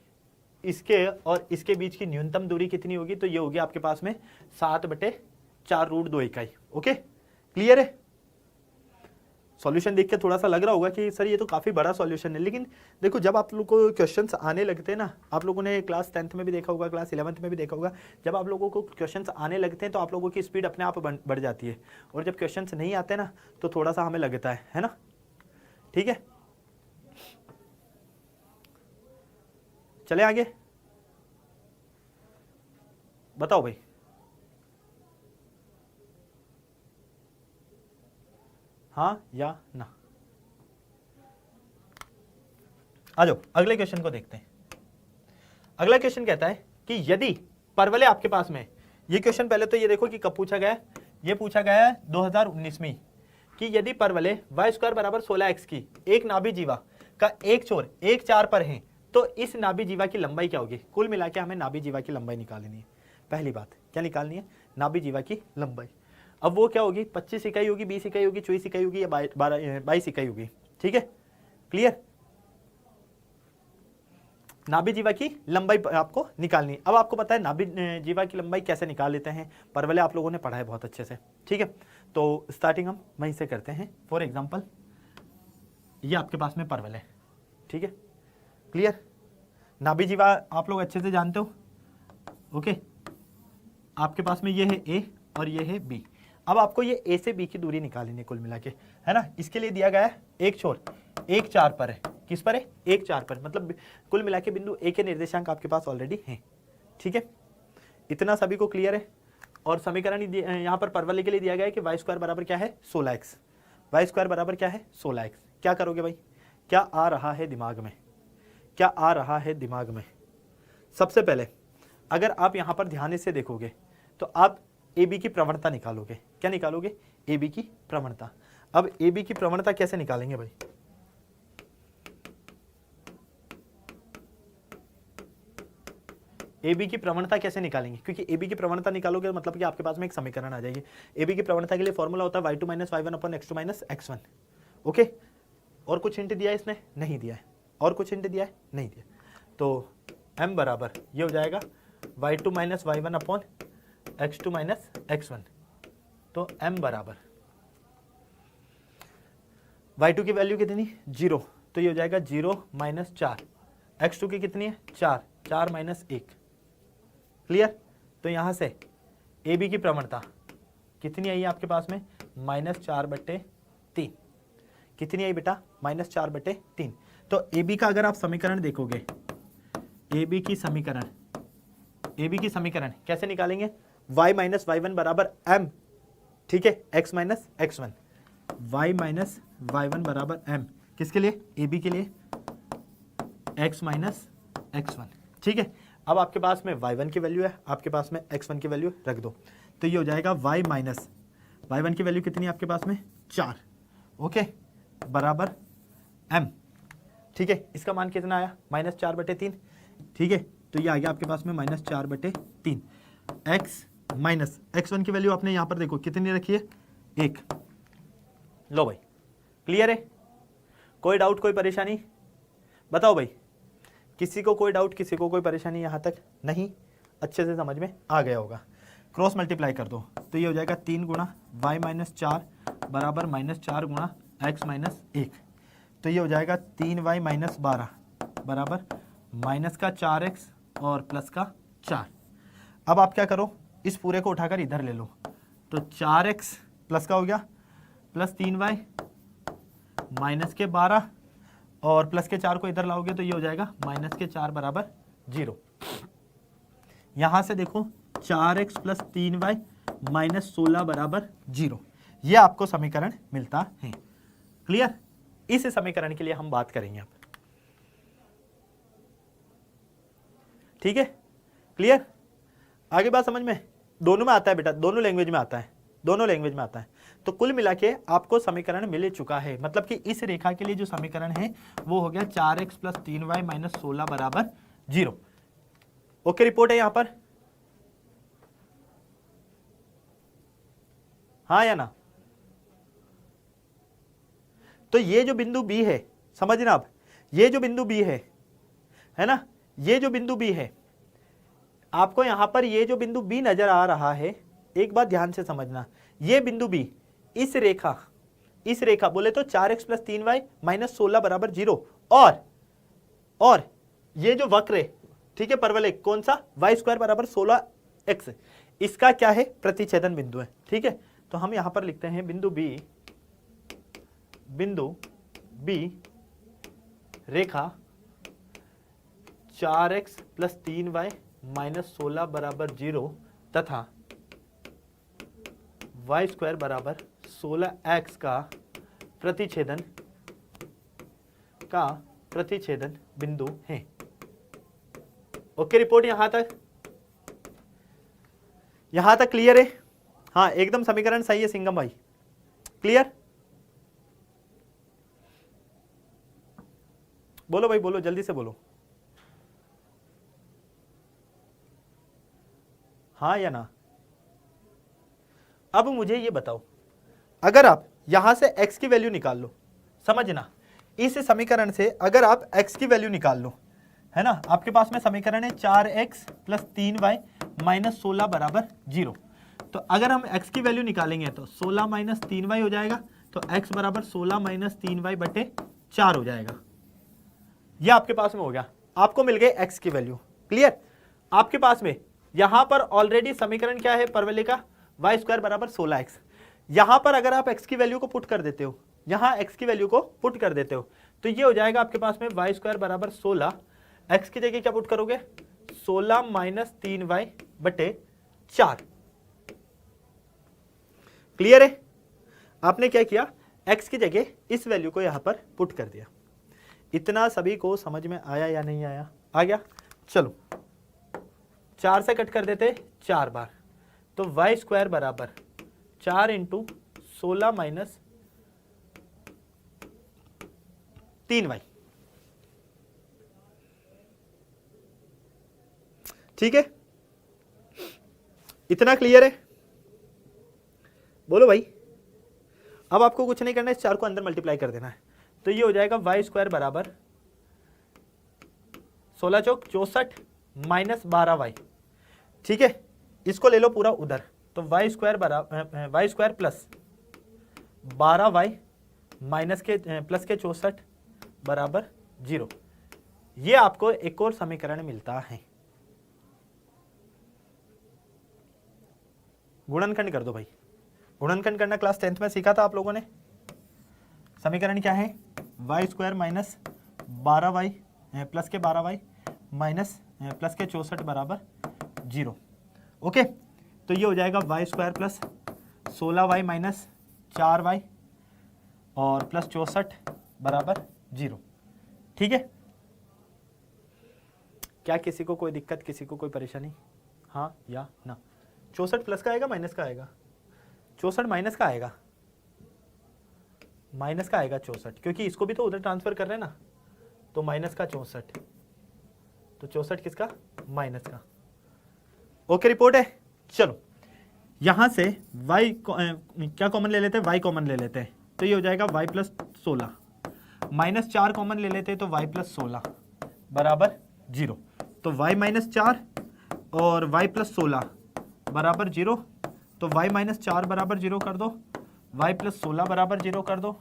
इसके और इसके बीच की न्यूनतम दूरी कितनी होगी, तो ये होगी आपके पास में 7/4 रूट 2 इकाई। ओके, क्लियर है। सॉल्यूशन देख के थोड़ा सा लग रहा होगा कि सर ये तो काफी बड़ा सॉल्यूशन है, लेकिन देखो जब आप लोग को क्वेश्चंस आने लगते हैं ना, आप लोगों ने क्लास 10th में भी देखा होगा, क्लास 11th में भी देखा होगा, जब आप लोगों को क्वेश्चंस आने लगते हैं तो आप लोगों की स्पीड अपने आप बढ़ जाती है, और जब क्वेश्चंस नहीं आते ना तो थोड़ा सा हमें लगता है ना। ठीक है, चले आगे, बताओ भाई। हाँ या ना, आ जाओ अगले क्वेश्चन को देखते हैं। अगला क्वेश्चन कहता है कि यदि परवलय आपके पास में, ये क्वेश्चन पहले तो ये देखो कि कब पूछा गया है, ये पूछा गया है 2019 में, कि यदि परवलय y² बराबर 16x की एक नाभि जीवा का एक छोर 1 4 पर है तो इस नाभि जीवा की लंबाई क्या होगी। कुल मिला के हमें नाभि जीवा की लंबाई निकालनी है। पहली बात क्या निकालनी है, नाभि जीवा की लंबाई। अब वो क्या होगी, 25 इकाई होगी, 20 इकाई होगी, 24 इकाई होगी या 22 इकाई होगी। ठीक है, क्लियर। नाभि जीवा की लंबाई आपको निकालनी है। अब आपको पता है नाभि जीवा की लंबाई कैसे निकाल लेते हैं, परवलय आप लोगों ने पढ़ा है बहुत अच्छे से। ठीक है, तो स्टार्टिंग हम वहीं से करते हैं। फॉर एग्जाम्पल ये आपके पास में परवलय, ठीक है, क्लियर। नाभि जीवा आप लोग अच्छे से जानते हो। ओके, आपके पास में ये है ए और ये है बी। अब आपको ये ए से बी की दूरी निकालनी है कुल मिला के, है ना। इसके लिए दिया गया है एक छोर 1 4 पर है। किस पर है, 1 4 पर, मतलब कुल मिला के बिंदु ए के निर्देशांक आपके पास ऑलरेडी हैं। ठीक है, इतना सभी को क्लियर है। और समीकरण यहाँ पर परवलय के लिए दिया गया है कि y² बराबर क्या है 16x, y² बराबर क्या है 16x। क्या करोगे भाई, क्या आ रहा है दिमाग में, क्या आ रहा है दिमाग में। सबसे पहले अगर आप यहाँ पर ध्यान से देखोगे तो आप ए बी की प्रवणता निकालोगे। क्या निकालोगे, ए बी की प्रवणता। अब ए बी की प्रवणता कैसे निकालेंगे भाई, ए बी की प्रवणता कैसे निकालेंगे, क्योंकि ए बी की प्रवणता निकालोगे मतलब कि आपके पास में एक समीकरण आ जाएगी। ए बी की प्रवणता के लिए फॉर्मूला होता है y2 - y1 / x2 - x1। Okay, और कुछ हिंट दिया है इसने, नहीं दिया है। और कुछ हिंट दिया है? नहीं दिया। तो m बराबर ये हो जाएगा y2 minus y1 upon x2 minus x1। तो m बराबर y2 की वैल्यू कितनी? 0, तो ये हो जाएगा 0 माइनस 4। x2 की कितनी है? 4, 4 माइनस 1। क्लियर? तो यहाँ से AB की प्रवणता कितनी आई आपके पास में? -4/3। कितनी आई बेटा? -4/3। तो AB का अगर आप समीकरण देखोगे, AB की समीकरण कैसे निकालेंगे? y माइनस y1 बराबर m, ठीक है, x minus x1। y minus y1 बराबर m, किसके लिए? AB के लिए, x माइनस x1, ठीक है। अब आपके पास में y1 की वैल्यू है, आपके पास में x1 की वैल्यू रख दो, तो ये हो जाएगा y माइनस y1 की वैल्यू कितनी है आपके पास में? 4, ओके, बराबर m, ठीक है। इसका मान कितना आया? -4/3, ठीक है। तो ये आ गया आपके पास में -4/3। x माइनस x1 की वैल्यू आपने यहाँ पर देखो कितनी रखी है? 1। लो भाई, क्लियर है? कोई डाउट, कोई परेशानी? बताओ भाई, किसी को कोई डाउट, किसी को कोई परेशानी यहाँ तक? नहीं, अच्छे से समझ में आ गया होगा। क्रॉस मल्टीप्लाई कर दो, तो ये हो जाएगा 3 गुणा y माइनस 4 बराबर -4 गुणा x माइनस 1। तो ये हो जाएगा 3y माइनस 12 बराबर माइनस का 4x और प्लस का 4। अब आप क्या करो, इस पूरे को उठाकर इधर ले लो, तो 4x प्लस का हो गया, प्लस 3y माइनस के 12 और प्लस के 4 को इधर लाओगे तो ये हो जाएगा माइनस के 4 बराबर 0। यहां से देखो 4x प्लस 3y माइनस 16 बराबर 0, ये आपको समीकरण मिलता है। क्लियर? इस समीकरण के लिए हम बात करेंगे अब, ठीक है? क्लियर? आगे बात समझ में? दोनों में आता है बेटा, दोनों लैंग्वेज में आता है, दोनों लैंग्वेज में आता है। तो कुल मिला के आपको समीकरण मिल चुका है, मतलब कि इस रेखा के लिए जो समीकरण है वो हो गया 4x प्लस 3y माइनस 16 बराबर 0। ओके, रिपोर्ट है यहां पर? हाँ या ना? तो ये जो बिंदु B है, समझना आप, ये जो बिंदु B है ना, ये जो बिंदु B है, आपको यहां पर ये जो बिंदु B नजर आ रहा है, एक बात ध्यान से समझना, ये बिंदु B इस रेखा बोले तो 4x प्लस 3y माइनस 16 बराबर 0 और ये जो वक्र है, ठीक है, परवलय कौन सा? y² बराबर 16x, इसका क्या है? प्रतिच्छेदन बिंदु है, ठीक है। तो हम यहां पर लिखते हैं बिंदु B रेखा 4x प्लस 3y माइनस 16 बराबर 0 तथा y² बराबर 16x का प्रतिच्छेदन बिंदु है। ओके, रिपोर्ट यहां तक क्लियर है? हाँ, एकदम समीकरण सही है सिंगम भाई। क्लियर? बोलो भाई, बोलो, जल्दी से बोलो, हाँ या ना? अब मुझे ये बताओ, अगर आप यहां से x की वैल्यू निकाल लो, समझना, इस समीकरण से अगर आप x की वैल्यू निकाल लो, है ना, आपके पास में समीकरण है 4x प्लस 3y माइनस 16 बराबर 0। तो अगर हम x की वैल्यू निकालेंगे तो 16 माइनस 3y हो जाएगा, तो x बराबर 16 माइनस 3y बटे 4 हो जाएगा। यह आपके पास में हो गया, आपको मिल गई x की वैल्यू। क्लियर? आपके पास में यहां पर ऑलरेडी समीकरण क्या है परवलय का? y² बराबर 16x। यहां पर अगर आप x की वैल्यू को पुट कर देते हो, यहां x की वैल्यू को पुट कर देते हो, तो ये हो जाएगा आपके पास में y² बराबर 16, x की जगह क्या पुट करोगे? 16 माइनस 3y बटे 4। क्लियर है? आपने क्या किया? x की जगह इस वैल्यू को यहां पर पुट कर दिया। इतना सभी को समझ में आया या नहीं आया? आ गया? चलो 4 से कट कर देते 4 बार, तो y² बराबर 4 इंटू 16 माइनस 3y। ठीक है, इतना क्लियर है? बोलो भाई। अब आपको कुछ नहीं करना है, इस 4 को अंदर मल्टीप्लाई कर देना है, तो ये हो जाएगा y² बराबर 16 चौक 64 माइनस 12y, ठीक है, इसको ले लो पूरा उधर, तो y स्क्वायर बराबर y square plus 12y minus के प्लस के 64 बराबर 0। ये आपको एक और समीकरण मिलता है। गुणनखंड कर दो भाई, गुणनखंड करना क्लास 10th में सीखा था आप लोगों ने। समीकरण क्या है, Y square minus 12y plus के 12y माइनस प्लस के 64 बराबर 0। ओके, तो ये हो जाएगा Y square plus 16y minus 4y और प्लस 64 बराबर 0। ठीक है, क्या किसी को कोई दिक्कत, किसी को कोई परेशानी, हाँ या ना? 64 प्लस का आएगा माइनस का आएगा? 64 माइनस का आएगा, माइनस का आएगा 64, क्योंकि इसको भी तो उधर ट्रांसफर कर रहे हैं ना, तो माइनस का 64, तो 64 किसका, माइनस का। ओके, रिपोर्ट है। चलो यहां से y क्या कॉमन ले लेते हैं, y कॉमन ले लेते हैं, तो ये हो जाएगा y प्लस 16 माइनस 4 कॉमन ले लेते हैं, तो y प्लस 16 बराबर 0। तो y माइनस 4 और y प्लस 16 बराबर 0, तो y माइनस 4 बराबर 0 कर दो, y प्लस 16 बराबर 0 कर दो,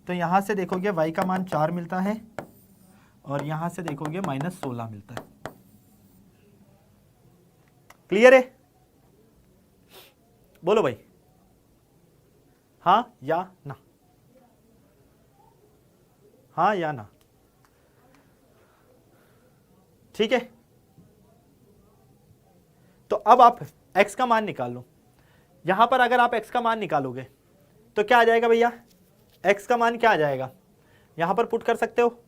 तो यहाँ से देखोगे y का मान 4 मिलता है और यहाँ से देखोगे माइनस 16 मिलता है। क्लियर है? बोलो भाई, हाँ या ना, हाँ या ना? ठीक है, तो अब आप x का मान निकाल लो। यहां पर अगर आप x का मान निकालोगे तो क्या आ जाएगा भैया, x का मान क्या आ जाएगा, यहां पर पुट कर सकते हो,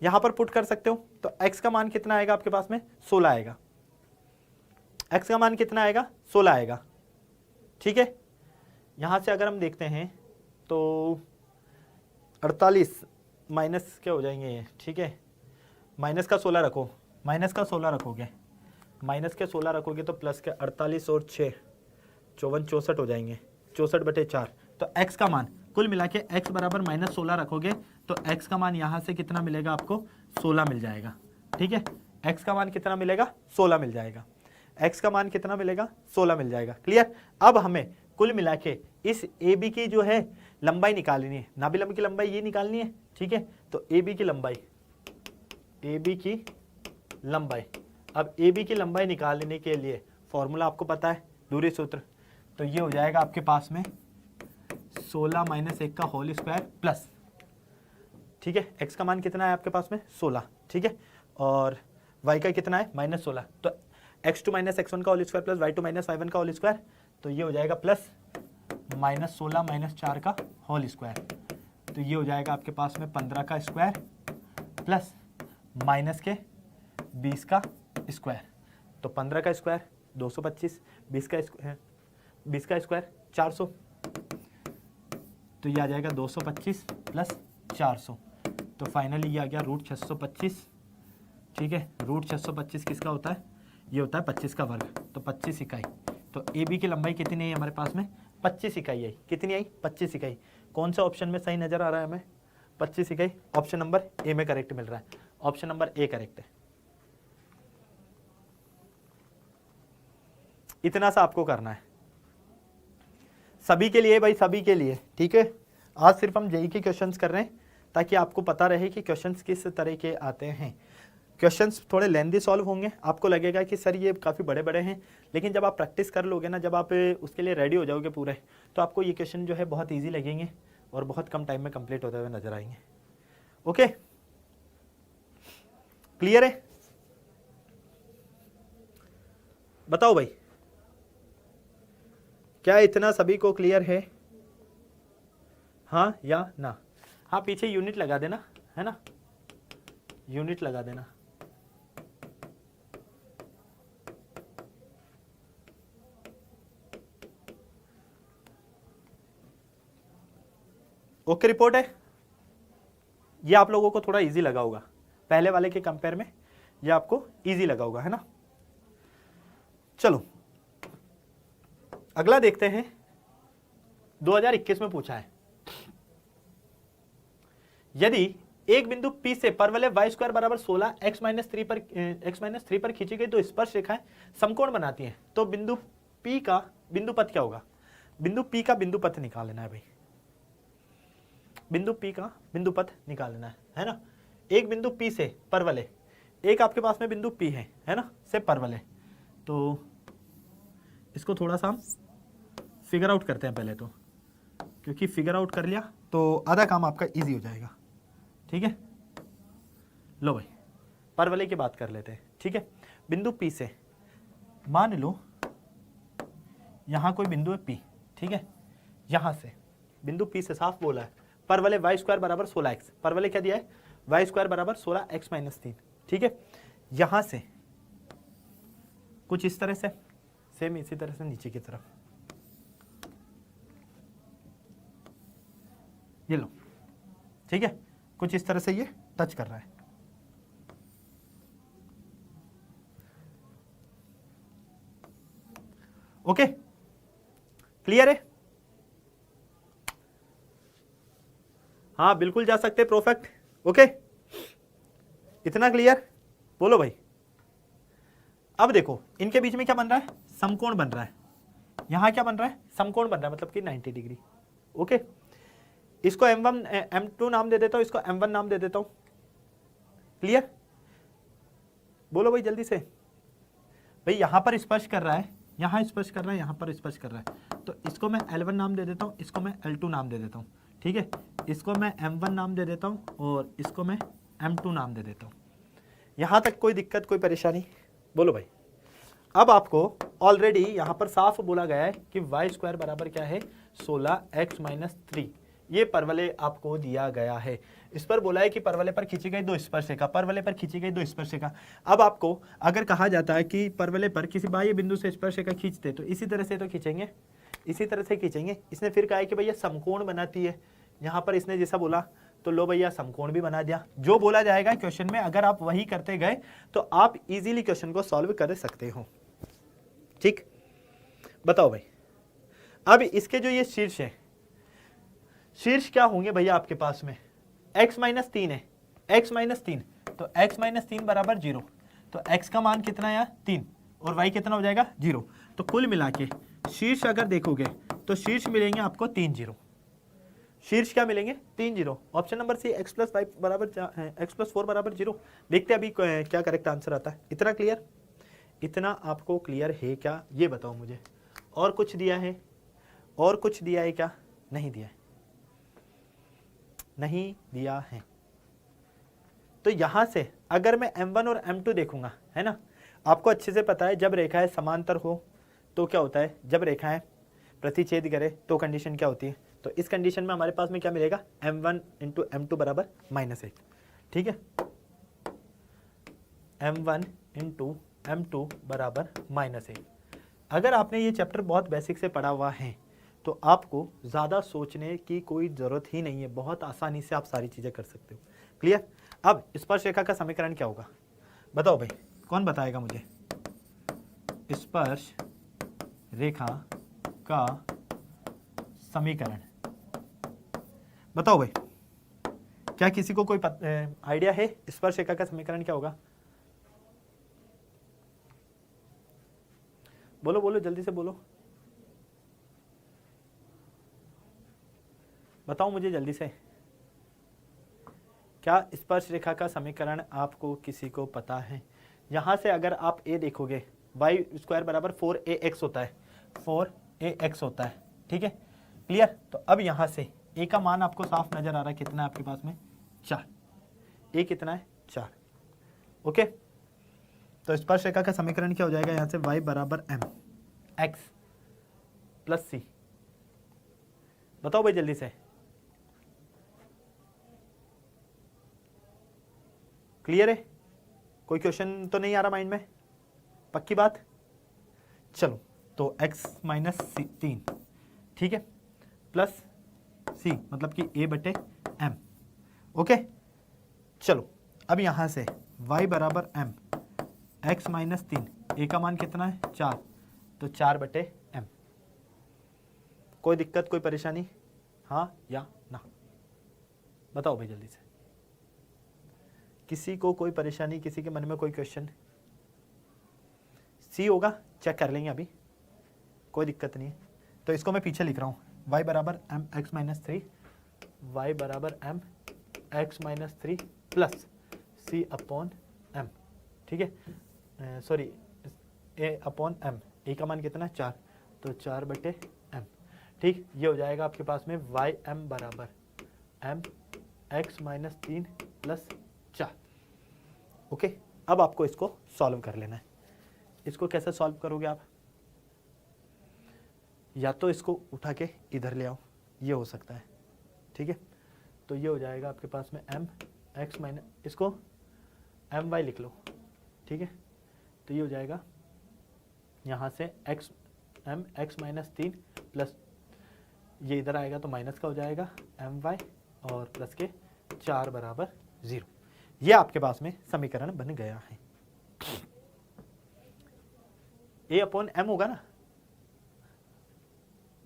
यहां पर पुट कर सकते हो, तो x का मान कितना आएगा आपके पास में, 16 आएगा। x का मान कितना आएगा, 16 आएगा। ठीक है, यहां से अगर हम देखते हैं तो 48 माइनस क्या हो जाएंगे ये, ठीक है, माइनस का 16 रखो, माइनस का 16 रखोगे, माइनस के 16 रखोगे तो प्लस के 48 और 6 54 64 हो जाएंगे, 64/4। तो x का मान कुल मिला के x बराबर माइनस 16 रखोगे तो x का मान यहाँ से कितना मिलेगा आपको, 16 मिल जाएगा। ठीक है, x का मान कितना मिलेगा, 16 मिल जाएगा, x का मान कितना मिलेगा, 16 मिल जाएगा। क्लियर? अब हमें कुल मिला के इस ए बी की जो है लंबाई निकालनी है, नाभिलंब की लंबाई ये निकालनी है। ठीक है, तो ए बी की लंबाई, ए बी की लंबाई, अब ए बी की लंबाई निकालने के लिए फॉर्मूला आपको पता है, दूरी सूत्र, तो ये हो जाएगा आपके पास में 16 माइनस 1 का होल स्क्वायर प्लस, ठीक है, x का मान कितना है आपके पास में, 16। ठीक है, और y का कितना है, माइनस 16, तो x2 माइनस x1 का whole square plus y2 minus y1 का होल स्क्वायर, तो ये हो जाएगा प्लस माइनस 16 माइनस 4 का होल स्क्वायर, तो ये हो जाएगा आपके पास में 15 का स्क्वायर प्लस माइनस के 20 का स्क्वायर, तो 15 का स्क्वायर 225, 20 का स्क्वायर 400, तो ये आ जाएगा 225 प्लस 400, तो फाइनली ये आ गया रूट 625। ठीक है, रूट 625 किसका होता है, ये होता है 25 का वर्ग, तो 25 इकाई। तो ए बी की लंबाई कितनी है हमारे पास में, 25 इकाई आई। कितनी आई, 25 इकाई। कौन सा ऑप्शन में सही नजर आ रहा है हमें, 25 इकाई। ऑप्शन नंबर ए में करेक्ट मिल रहा है, ऑप्शन नंबर ए करेक्ट है। इतना सा आपको करना है सभी के लिए भाई, सभी के लिए। ठीक है, आज सिर्फ हम जेई के क्वेश्चंस कर रहे हैं ताकि आपको पता रहे कि क्वेश्चंस किस तरह के आते हैं। क्वेश्चंस थोड़े लेंदी सॉल्व होंगे, आपको लगेगा कि सर ये काफ़ी बड़े बड़े हैं, लेकिन जब आप प्रैक्टिस कर लोगे ना, जब आप उसके लिए रेडी हो जाओगे पूरे, तो आपको ये क्वेश्चन जो है बहुत ईजी लगेंगे और बहुत कम टाइम में कंप्लीट होते हुए नजर आएंगे। ओके, क्लियर है? बताओ भाई, क्या इतना सभी को क्लियर है, हाँ या ना? हाँ, पीछे यूनिट लगा देना, है ना, यूनिट लगा देना। ओके, रिपोर्ट है। ये आप लोगों को थोड़ा इजी लगा होगा, पहले वाले के कंपेयर में ये आपको इजी लगा होगा, है ना। चलो अगला देखते हैं, 2021 में पूछा है, यदि एक बिंदु P से परवलय y स्क्वायर बराबर 16 x माइनस 3 पर खींची गई दो स्पर्श रेखाएं समकोण बनाती हैं। तो बिंदु P का बिंदु पथ क्या होगा? बिंदु P का बिंदु पथ निकाल लेना है भाई, बिंदु P का बिंदु पथ निकाल लेना है ना। एक बिंदु P से परवलय, एक आपके पास में बिंदु P है ना, से परवलय। तो इसको थोड़ा सा हम फिगर आउट करते हैं पहले तो, क्योंकि फिगर आउट कर लिया तो आधा काम आपका इजी हो जाएगा। ठीक है, लो भाई परवलय की बात कर लेते हैं। ठीक है, बिंदु P से मान लो यहां कोई बिंदु है P, ठीक है, यहां से बिंदु P से साफ बोला है परवलय y स्क्वायर बराबर 16x, परवलय क्या दिया है? y स्क्वायर बराबर 16x माइनस 3। ठीक है, यहां से कुछ इस तरह से, सेम इसी तरह से नीचे की तरफ, ये लो। ठीक है, कुछ इस तरह से ये टच कर रहा है। ओके, क्लियर है? हाँ बिल्कुल जा सकते, परफेक्ट। ओके, इतना क्लियर? बोलो भाई। अब देखो इनके बीच में क्या बन रहा है? समकोण बन रहा है। यहां क्या बन रहा है? समकोण बन रहा है, मतलब कि 90 डिग्री। ओके, इसको M1 M2 नाम दे देता हूं, इसको M1 नाम दे देता हूं। क्लियर? बोलो भाई जल्दी से। भाई यहां पर स्पर्श कर रहा है, यहां स्पर्श कर रहा है, यहां पर स्पर्श कर रहा है, तो इसको मैं L1 नाम दे देता हूं, इसको मैं L2 नाम दे देता हूं। ठीक है, इसको मैं M1 नाम दे देता हूं और इसको मैं M2 नाम दे देता हूं। यहां तक कोई दिक्कत, कोई परेशानी? बोलो भाई। अब आपको ऑलरेडी यहां पर साफ बोला गया है कि y स्क्वायर बराबर क्या है? 16x minus 3। ये परवलय आपको दिया गया है। इस पर बोला है कि परवलय पर खींची गई दो स्पर्शरेखा, परवलय पर खींची गई दो स्पर्शरेखा। अब आपको अगर कहा जाता है कि परवलय पर किसी बाह्य बिंदु से स्पर्शरेखा खींचते, तो इसी तरह से तो खींचेंगे, इसी तरह से खींचेंगे। इसने फिर कहा है कि भैया समकोण बनाती है, यहां पर इसने जैसा बोला तो लो भैया समकोण भी बना दिया। जो बोला जाएगा क्वेश्चन में, अगर आप वही करते गए तो आप इजीली क्वेश्चन को सॉल्व कर सकते हो। ठीक, बताओ भाई। अब इसके जो ये शीर्ष है, शीर्ष क्या होंगे भैया आपके पास में? x माइनस 3 है, x माइनस 3, तो x माइनस 3 बराबर 0। तो x का मान कितना है? 3, और y कितना हो जाएगा? 0। तो कुल मिला के शीर्ष अगर देखोगे तो शीर्ष मिलेंगे आपको 3 0। शीर्ष क्या मिलेंगे? 3 0। Option number C x plus 5 बराबर x प्लस 4 बराबर 0। देखते अभी क्या करेक्ट आंसर आता है। इतना क्लियर? इतना आपको क्लियर है क्या? ये बताओ मुझे। और कुछ दिया है? और कुछ दिया है क्या? नहीं दिया है, नहीं दिया है। तो यहां से अगर मैं M1 और M2 देखूंगा, है ना, आपको अच्छे से पता है जब रेखाएं समांतर हो तो क्या होता है, जब रेखाएं प्रतिच्छेद करे तो कंडीशन क्या होती है। तो इस कंडीशन में हमारे पास में क्या मिलेगा? M1 इंटू M2 बराबर -1। ठीक है, M1 इंटू M2 बराबर -1। अगर आपने ये चैप्टर बहुत बेसिक से पढ़ा हुआ है तो आपको ज़्यादा सोचने की कोई ज़रूरत ही नहीं है, बहुत आसानी से आप सारी चीज़ें कर सकते हो। क्लियर? अब स्पर्श रेखा का समीकरण क्या होगा? बताओ भाई, कौन बताएगा मुझे? स्पर्श रेखा का समीकरण बताओ भाई। क्या किसी को कोई आइडिया है स्पर्श रेखा का समीकरण क्या होगा? बोलो बोलो, जल्दी से बोलो, बताओ मुझे जल्दी से। क्या स्पर्श रेखा का समीकरण आपको किसी को पता है? यहां से अगर आप a देखोगे, y स्क्वायर बराबर 4ax होता है, 4ax होता है। ठीक है, क्लियर? तो अब यहां से a का मान आपको साफ नजर आ रहा है, कितना है आपके पास में? 4। a कितना है? 4। ओके, तो स्पर्श रेखा का समीकरण क्या हो जाएगा? यहां से y बराबर m x प्लस c। बताओ भाई जल्दी से। क्लियर है? कोई क्वेश्चन तो नहीं आ रहा माइंड में? पक्की बात? चलो, तो x माइनस 3, ठीक है, प्लस c, मतलब कि a बटे m। ओके, चलो अब यहां से y बराबर m, x माइनस 3, a का मान कितना है? 4, तो 4 बटे m। कोई दिक्कत, कोई परेशानी? हाँ या ना? बताओ भाई जल्दी से। किसी को कोई परेशानी, किसी के मन में कोई क्वेश्चन? सी होगा, चेक कर लेंगे अभी, कोई दिक्कत नहीं है। तो इसको मैं पीछे लिख रहा हूँ, y बराबर M X minus three, Y बराबर M X minus three plus C upon M, ठीक है, sorry A upon M, A का मान कितना 4, तो 4/m, ठीक। ये हो जाएगा आपके पास में वाई एम बराबर M X minus 3 plus 4। Okay, अब आपको इसको सॉल्व कर लेना है। इसको कैसे सॉल्व करोगे आप? या तो इसको उठा के इधर ले आओ, ये हो सकता है, ठीक है। तो ये हो जाएगा आपके पास में एम एक्स माइनस, इसको एम वाई लिख लो, ठीक है। तो ये हो जाएगा यहाँ से X M X minus 3 plus, ये इधर आएगा तो माइनस का हो जाएगा एम वाई और प्लस के 4 बराबर 0। ये आपके पास में समीकरण बन गया है। ए अपॉन एम होगा ना,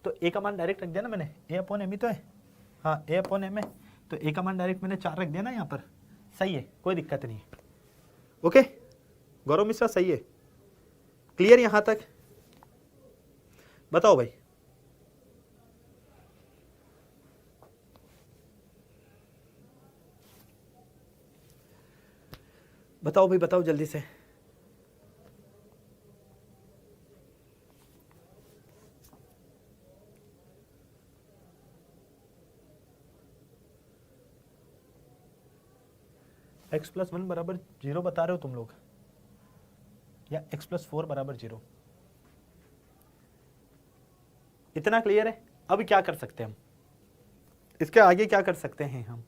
तो ए का मान डायरेक्ट रख दिया ना मैंने, ए अपॉन एम ही तो है, हाँ ए अपॉन एम है, तो ए का मान डायरेक्ट मैंने 4 रख दिया ना यहाँ पर, सही है, कोई दिक्कत नहीं है। ओके गौरव मिश्रा, सही है, क्लियर यहां तक? बताओ भाई, बताओ भाई, बताओ जल्दी से। x प्लस 1 बराबर 0 बता रहे हो तुम लोग, या x प्लस 4 बराबर 0? इतना क्लियर है? अब क्या कर सकते हैं हम, इसके आगे क्या कर सकते हैं हम?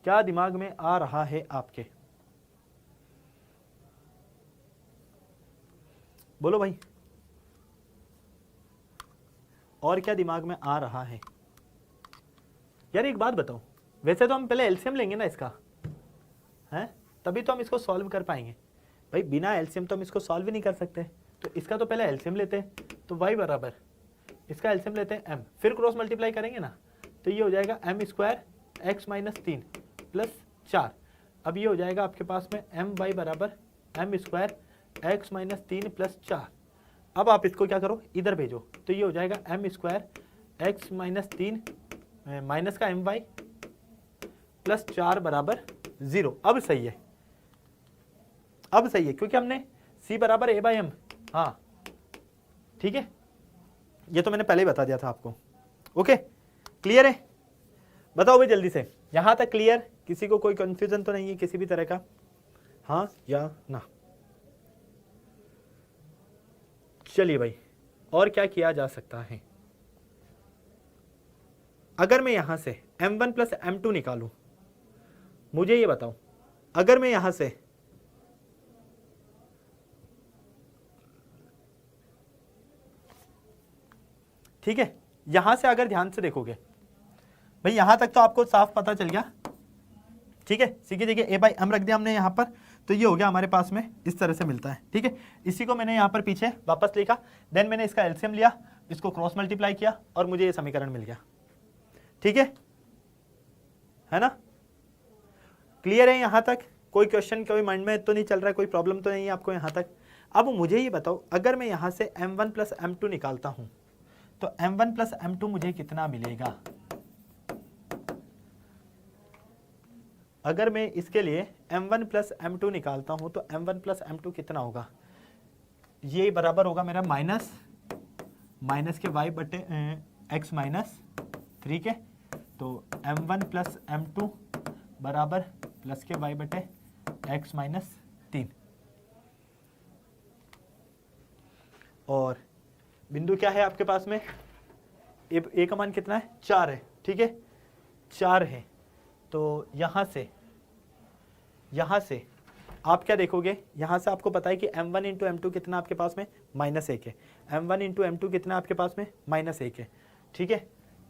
क्या दिमाग में आ रहा है आपके? बोलो भाई, और क्या दिमाग में आ रहा है? यार एक बात बताओ, वैसे तो हम पहले एलसीएम लेंगे ना इसका, हैं, तभी तो हम इसको सॉल्व कर पाएंगे। भाई बिना एलसीएम तो हम इसको सॉल्व ही नहीं कर सकते, तो इसका तो पहले एलसीएम लेते हैं, तो y बराबर इसका एलसीएम लेते हैं m, फिर क्रॉस मल्टीप्लाई करेंगे ना, तो ये हो जाएगा M square X minus 3 plus 4। अब ये हो जाएगा आपके पास में एम वाई बराबर M square X minus 3 plus 4। अब आप इसको क्या करो, इधर भेजो, तो ये हो जाएगा M square X minus 3 minus का एम वाई प्लस 4 बराबर 0। अब सही है, अब सही है, क्योंकि हमने c बराबर a बाई एम, हाँ ठीक है, ये तो मैंने पहले ही बता दिया था आपको। ओके क्लियर है? बताओ भाई जल्दी से, यहां तक क्लियर? किसी को कोई कंफ्यूजन तो नहीं है किसी भी तरह का? हाँ या ना? चलिए भाई, और क्या किया जा सकता है? अगर मैं यहां से m1 प्लस m2 निकालूं, मुझे ये बताओ, अगर मैं यहां से ठीक है, यहां से अगर ध्यान से देखोगे भाई, यहां तक तो आपको साफ पता चल गया, ठीक है। सी की जगह a बाई एम रख दिया हमने यहां पर, तो ये हो गया हमारे पास में, इस तरह से मिलता है, ठीक है। इसी को मैंने यहां पर पीछे वापस लिखा, देन मैंने इसका एलसीएम लिया, इसको क्रॉस मल्टीप्लाई किया और मुझे ये समीकरण मिल गया, ठीक है ना? क्लियर है यहां तक? कोई क्वेश्चन कोई माइंड में तो नहीं चल रहा है, कोई प्रॉब्लम तो नहीं है आपको यहां तक? अब मुझे ये बताओ, अगर मैं यहां से m1 प्लस m2 निकालता हूं, तो m1 प्लस m2 मुझे कितना मिलेगा? अगर मैं इसके लिए m1 प्लस m2 निकालता हूं, तो m1 प्लस m2 कितना होगा? ये बराबर होगा मेरा माइनस के y बटे x माइनस 3 के, तो m1 प्लस m2 बराबर प्लस के y बटे x माइनस 3। और बिंदु क्या है आपके पास में? ए का मान कितना है? 4 है, ठीक है, 4 है। तो यहां से आप क्या देखोगे, यहां से आपको पता है कि m1 इंटू m2 कितना आपके पास में? -1 है। m1 इंटू m2 कितना आपके पास में? -1 है, ठीक है।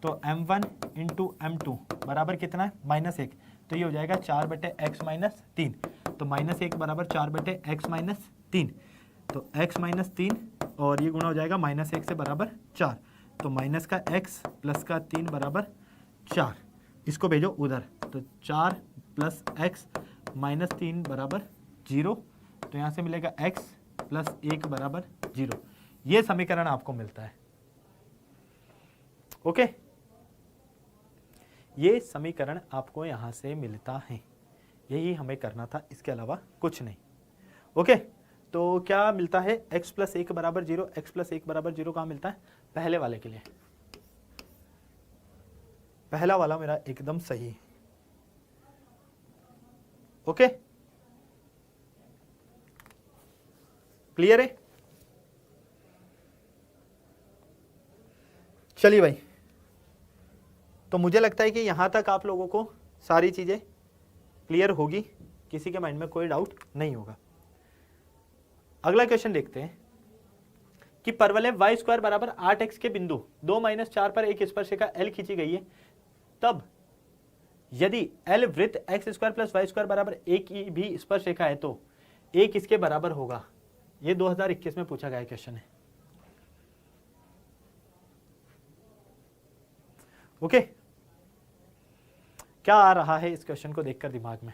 तो m1 इंटू m2 बराबर कितना है? -1, तो ये हो जाएगा 4 बटे x माइनस 3, तो -1 बराबर 4 बटे x माइनस 3, तो x माइनस 3 और ये गुणा हो जाएगा -1 से बराबर 4, तो माइनस का x प्लस का 3 बराबर 4। इसको भेजो उधर, तो 4 प्लस एक्स माइनस 3 बराबर 0, तो यहां से मिलेगा x प्लस 1 बराबर 0। ये समीकरण आपको मिलता है। ओके, ये समीकरण आपको यहां से मिलता है, यही हमें करना था, इसके अलावा कुछ नहीं। ओके, तो क्या मिलता है, x प्लस 1 बराबर 0, x प्लस 1 बराबर 0 कहां मिलता है, पहले वाले के लिए। पहला वाला मेरा एकदम सही है। ओके, क्लियर है। चलिए भाई, तो मुझे लगता है कि यहां तक आप लोगों को सारी चीजें क्लियर होगी, किसी के माइंड में कोई डाउट नहीं होगा। अगला क्वेश्चन देखते हैं कि परवलय y स्क्वायर बराबर 8x के बिंदु 2 - 4 पर एक स्पर्शिका L खींची गई है, तब यदि L वृत्त x square plus y square बराबर 1 की भी स्पर्शिका है तो 1 इसके बराबर होगा। ये 2021 में पूछा गया क्वेश्चन है। ओके, क्या आ रहा है इस क्वेश्चन को देखकर दिमाग में,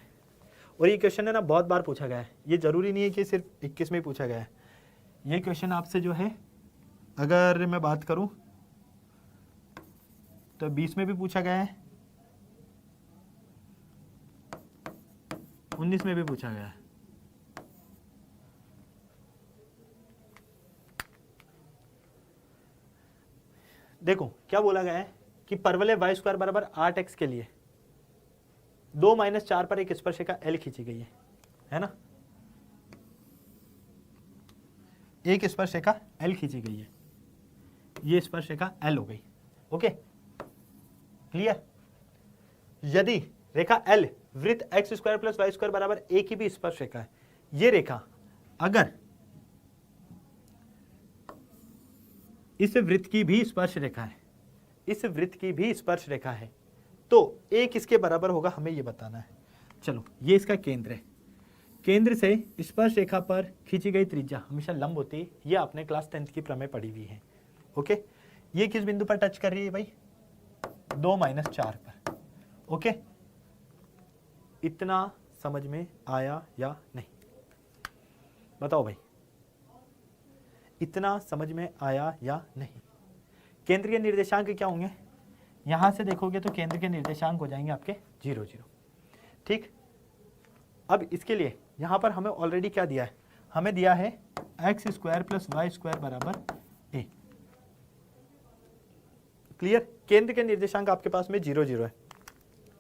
और ये क्वेश्चन है ना बहुत बार पूछा गया है, ये जरूरी नहीं है कि सिर्फ 21 में ही पूछा गया है। ये क्वेश्चन आपसे जो है, अगर मैं बात करूं तो 20 में भी पूछा गया है, 19 में भी पूछा गया है। देखो क्या बोला गया है कि परवलय y स्क्वायर बराबर 8x के लिए 2 - 4 पर एक स्पर्शिका L खींची गई है ना, एक स्पर्शिका L खींची गई है, ये स्पर्शिका L हो गई। Okay, clear. यदि रेखा L वृत्त x square plus y square बराबर 1 की भी स्पर्शिका है, ये रेखा अगर इस वृत्त की भी स्पर्श रेखा है, इस वृत्त की भी स्पर्श रेखा है, तो 1 इसके बराबर होगा, हमें ये बताना है। चलो, ये इसका केंद्र है, केंद्र से स्पर्श रेखा पर खींची गई त्रिज्या हमेशा लंब होती है, ये आपने क्लास 10th की प्रमेय पढ़ी हुई है। ओके, ये किस बिंदु पर टच कर रही है भाई, 2 - 4 पर। ओके, इतना समझ में आया या नहीं, बताओ भाई, इतना समझ में आया या नहीं। केंद्र के निर्देशांक क्या होंगे, यहां से देखोगे तो केंद्र के निर्देशांक हो जाएंगे आपके 0 0। ठीक, अब इसके लिए यहां पर हमें ऑलरेडी क्या दिया है, हमें दिया है x square plus Y square बराबर a। क्लियर, केंद्र के निर्देशांक आपके पास में 0 0 है,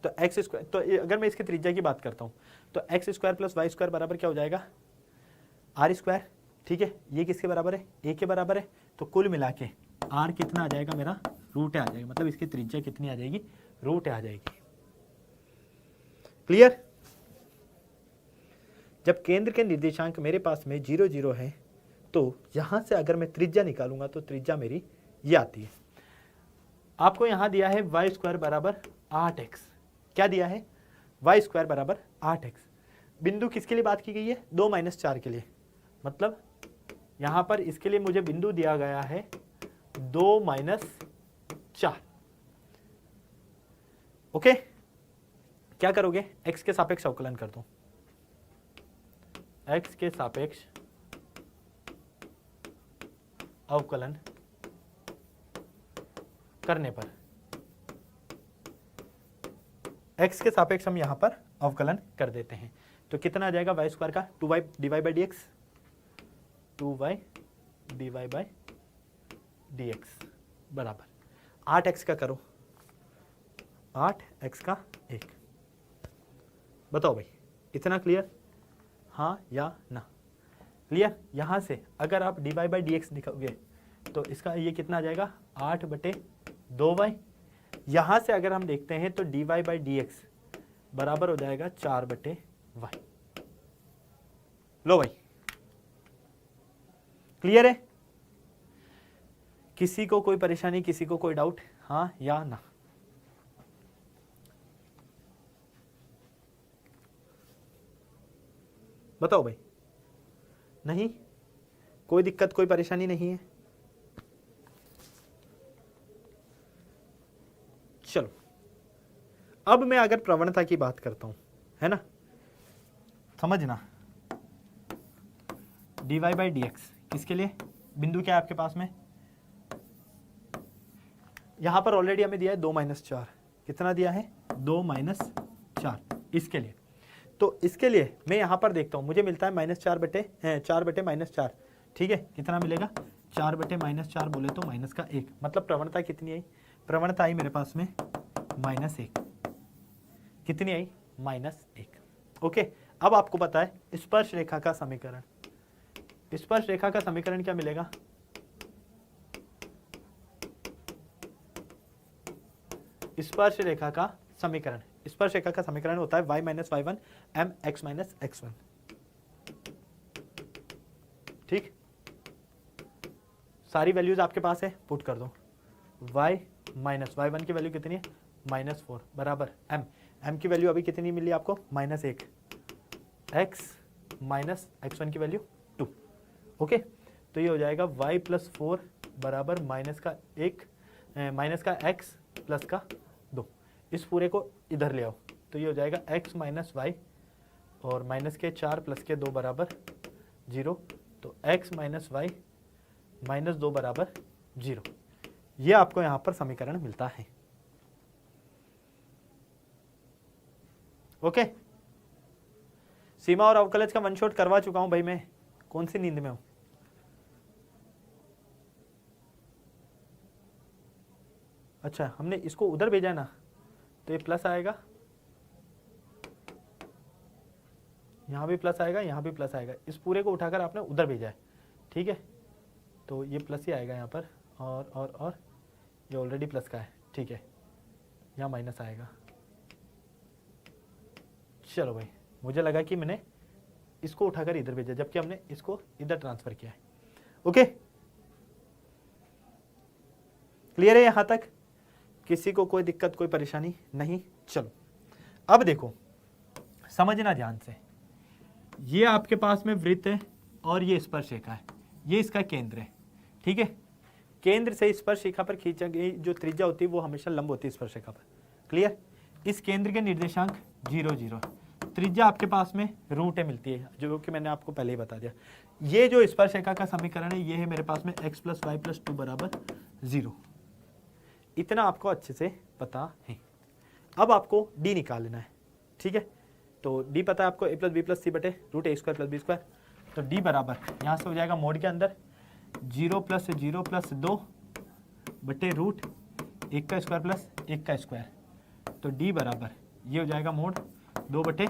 तो x स्क्वायर, तो अगर मैं इसकी त्रिज्या की बात करता हूं तो x square plus Y square बराबर क्या हो जाएगा, r स्क्वायर। ठीक है, ये किसके बराबर है, a के बराबर है, तो कुल मिला के r कितना आ जाएगा मेरा, रूट आ जाएगा, मतलब इसकी त्रिज्या कितनी आ जाएगी, रूट आ जाएगी। क्लियर। जब केंद्र के निर्देशांक मेरे पास में 0 0 है, तो यहां से अगर मैं त्रिज्या निकालूंगा तो त्रिज्या मेरी ये आती है। आपको यहां दिया है y स्क्वायर बराबर 8x, क्या दिया है, y स्क्वायर बराबर 8x। बिंदु किसके लिए बात की गई है, 2 - 4 के लिए, मतलब यहां पर इसके लिए मुझे बिंदु दिया गया है 2 - 4। ओके, क्या करोगे, x के सापेक्ष अवकलन कर दो, x के सापेक्ष अवकलन करने पर, x के सापेक्ष हम यहां पर अवकलन कर देते हैं, तो कितना आ जाएगा y स्क्वायर का 2y divide by dx, 2y divide by dx बराबर 8x का करो, 8x का 1। बताओ भाई, इतना क्लियर, हाँ या ना। क्लियर, यहां से अगर आप dy बाई dx लिखोगे तो इसका ये कितना आ जाएगा, 8/2y। यहां से अगर हम देखते हैं तो dy बाई dx बराबर हो जाएगा 4/y। लो भाई, क्लियर है, किसी को कोई परेशानी, किसी को कोई डाउट, हाँ या ना। बताओ भाई, नहीं, कोई दिक्कत, कोई परेशानी नहीं है। चलो, अब मैं अगर प्रवणता की बात करता हूं, है ना। समझना dy बाई डी एक्स किसके लिए, बिंदु क्या है आपके पास में, यहां पर ऑलरेडी हमें दिया है 2 - 4, कितना दिया है 2 - 4 इसके लिए। तो इसके लिए मैं यहां पर देखता हूं, मुझे मिलता है -4 बटे 4, ठीक है, कितना मिलेगा 4 बटे -4 बोले तो माइनस का 1, मतलब प्रवणता कितनी आई, प्रवणता आई मेरे पास में -1, कितनी आई -1। ओके, अब आपको पता है स्पर्श रेखा का समीकरण, स्पर्श रेखा का समीकरण क्या मिलेगा, स्पर्श रेखा का समीकरण, स्पर्श रेखा का समीकरण होता है y - y1 mx - x1, ठीक। सारी वैल्यूज आपके पास है, पुट कर दो, y - y1 की वैल्यू कितनी है -4 बराबर m की वैल्यू अभी कितनी मिली आपको -1, x - x1 की वैल्यू 2। ओके, तो ये हो जाएगा y + 4 बराबर माइनस का x प्लस का 2, इस पूरे को इधर ले आओ तो ये हो जाएगा x - y और माइनस के 4 प्लस के 2 बराबर 0, तो x - y -2 बराबर 0, ये आपको यहाँ पर समीकरण मिलता है। ओके, सीमा और अवकलज का वन शॉट करवा चुका हूं भाई, मैं कौन सी नींद में हूं। अच्छा, हमने इसको उधर भेजा ना, तो ये प्लस आएगा, यहां भी प्लस आएगा, यहां भी प्लस आएगा, इस पूरे को उठाकर आपने उधर भेजा है, ठीक है, तो ये प्लस ही आएगा यहाँ पर, और ये ऑलरेडी प्लस का है, ठीक है, यहाँ माइनस आएगा। चलो भाई, मुझे लगा कि मैंने इसको उठाकर इधर भेजा, जबकि हमने इसको इधर ट्रांसफर किया है। ओके, क्लियर है यहां तक, किसी को कोई दिक्कत कोई परेशानी नहीं। चलो अब देखो, समझना ध्यान से, ये आपके पास में वृत्त है और ये स्पर्श रेखा है, ये इसका केंद्र है, ठीक है, केंद्र से स्पर्श रेखा पर खींचा गई जो त्रिज्या होती है वो हमेशा लंब होती है स्पर्श रेखा पर, क्लियर। इस केंद्र के निर्देशांक 0 0, त्रिज्या आपके पास में √a मिलती है, जो कि मैंने आपको पहले ही बता दिया। ये जो स्पर्श रेखा का समीकरण है ये है मेरे पास में x + y + 2 बराबर 0, इतना आपको अच्छे से पता है। अब आपको d निकाल लेना है, ठीक है, तो d पता है आपको a + b + c बटे √a² + b², तो d बराबर यहाँ से हो जाएगा मोड के अंदर 0 + 0 + 2 बटे √1² + 1², तो d बराबर ये हो जाएगा मोड 2 बटे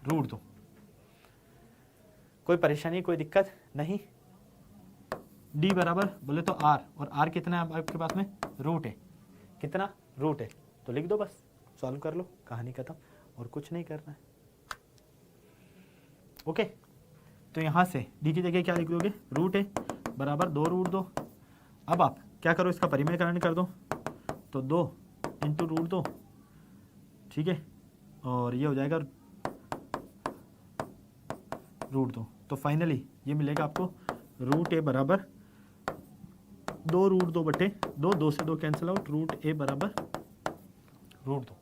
√2। कोई परेशानी कोई दिक्कत नहीं। d बराबर बोले तो r, और r कितना है आपके पास में √a, कितना √a, तो लिख दो, बस सॉल्व कर लो, कहानी खत्म, और कुछ नहीं करना है। ओके, तो यहां से d की जगह क्या लिख दोगे √a बराबर 2 √2। अब आप क्या करो, इसका परिमेयकरण कर दो, तो 2 × √2, ठीक है, और ये हो जाएगा √2, तो फाइनली ये मिलेगा आपको √a बराबर 2 √2 बटे 2, 2 से 2 कैंसिल आउट, √a बराबर √2।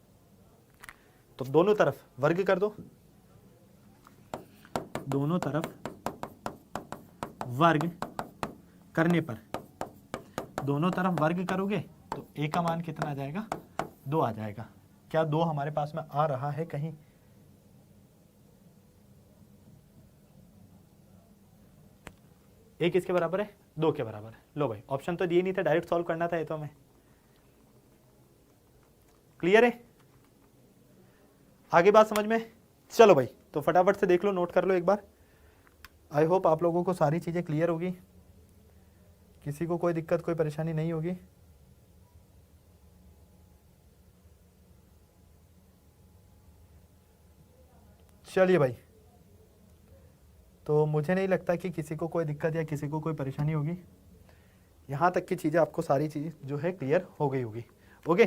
तो दोनों तरफ वर्ग कर दो, दोनों तरफ वर्ग करने पर, दोनों तरफ वर्ग करोगे तो a का मान कितना आ जाएगा 2 आ जाएगा। क्या 2 हमारे पास में आ रहा है कहीं, a किसके बराबर है 2 के बराबर है। लो भाई, ऑप्शन तो दिए नहीं थे, डायरेक्ट सॉल्व करना था ये तो हमें, क्लियर है, आगे बात समझ में। चलो भाई, तो फटाफट से देख लो, नोट कर लो एक बार, आई होप आप लोगों को सारी चीजें क्लियर होगी, किसी को कोई दिक्कत कोई परेशानी नहीं होगी। चलिए भाई, तो मुझे नहीं लगता कि किसी को कोई दिक्कत या किसी को कोई परेशानी होगी, यहाँ तक की चीज़ें आपको सारी चीज़ जो है क्लियर हो गई होगी। ओके,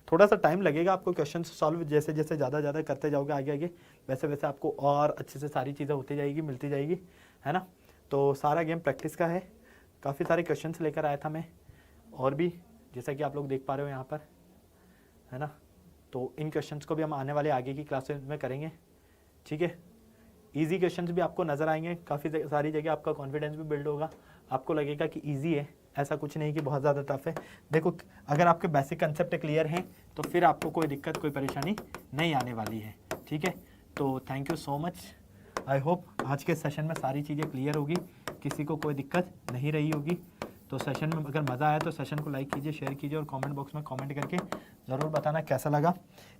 थोड़ा सा टाइम लगेगा आपको क्वेश्चन सॉल्व, जैसे जैसे ज़्यादा करते जाओगे आगे आगे, वैसे वैसे आपको और अच्छे से सारी चीज़ें होती जाएगी, मिलती जाएगी, है ना। तो सारा गेम प्रैक्टिस का है, काफ़ी सारे क्वेश्चन लेकर आया था मैं, और भी जैसा कि आप लोग देख पा रहे हो यहाँ पर, है ना। तो इन क्वेश्चंस को भी हम आने वाले आगे की क्लासेस में करेंगे, ठीक है। इजी क्वेश्चंस भी आपको नजर आएंगे, काफ़ी सारी जगह आपका कॉन्फिडेंस भी बिल्ड होगा, आपको लगेगा कि इजी है, ऐसा कुछ नहीं कि बहुत ज़्यादा टफ है। देखो अगर आपके बेसिक कंसेप्ट क्लियर हैं तो फिर आपको कोई दिक्कत कोई परेशानी नहीं आने वाली है, ठीक है। तो thank you so much, I hope आज के सेशन में सारी चीज़ें क्लियर होगी, किसी को कोई दिक्कत नहीं रही होगी। तो सेशन में अगर मज़ा आया तो सेशन को लाइक कीजिए, शेयर कीजिए और कमेंट बॉक्स में कमेंट करके ज़रूर बताना कैसा लगा।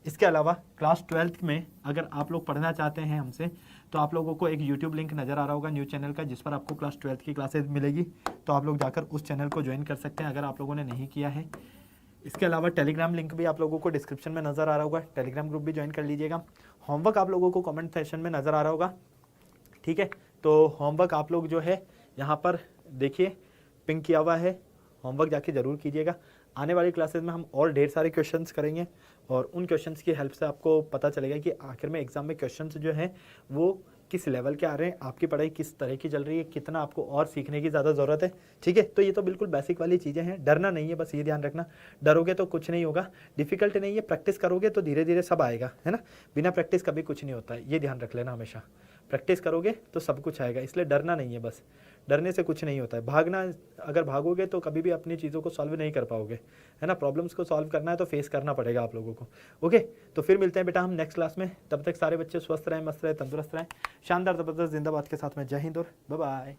इसके अलावा क्लास 12th में अगर आप लोग पढ़ना चाहते हैं हमसे तो आप लोगों को एक यूट्यूब लिंक नज़र आ रहा होगा न्यू चैनल का, जिस पर आपको क्लास 12th की क्लासेज मिलेगी, तो आप लोग जाकर उस चैनल को ज्वाइन कर सकते हैं अगर आप लोगों ने नहीं किया है। इसके अलावा टेलीग्राम लिंक भी आप लोगों को डिस्क्रिप्शन में नज़र आ रहा होगा, टेलीग्राम ग्रुप भी ज्वाइन कर लीजिएगा। होमवर्क आप लोगों को कमेंट सेक्शन में नज़र आ रहा होगा, ठीक है। तो होमवर्क आप लोग जो है यहाँ पर देखिए पिंक किया हुआ है, होमवर्क जाके ज़रूर कीजिएगा। आने वाली क्लासेस में हम और ढेर सारे क्वेश्चंस करेंगे और उन क्वेश्चंस की हेल्प से आपको पता चलेगा कि आखिर में एग्जाम में क्वेश्चंस जो हैं वो किस लेवल के आ रहे हैं, आपकी पढ़ाई किस तरह की चल रही है, कितना आपको और सीखने की ज़्यादा ज़रूरत है, ठीक है। तो ये तो बिल्कुल बेसिक वाली चीज़ें हैं, डरना नहीं है, बस ये ध्यान रखना, डरोगे तो कुछ नहीं होगा। डिफिकल्ट नहीं है, प्रैक्टिस करोगे तो धीरे धीरे सब आएगा, है ना। बिना प्रैक्टिस कभी कुछ नहीं होता है, ये ध्यान रख लेना हमेशा। प्रैक्टिस करोगे तो सब कुछ आएगा, इसलिए डरना नहीं है, बस डरने से कुछ नहीं होता है। भागना, अगर भागोगे तो कभी भी अपनी चीज़ों को सॉल्व नहीं कर पाओगे, है ना। प्रॉब्लम्स को सॉल्व करना है तो फेस करना पड़ेगा आप लोगों को। ओके, तो फिर मिलते हैं बेटा हम नेक्स्ट क्लास में। तब तक सारे बच्चे स्वस्थ रहें, मस्त रहें, तंदुरुस्त रहें, शानदार ज़बरदस्त जिंदाबाद के साथ में। जय हिंद और बाय बाय।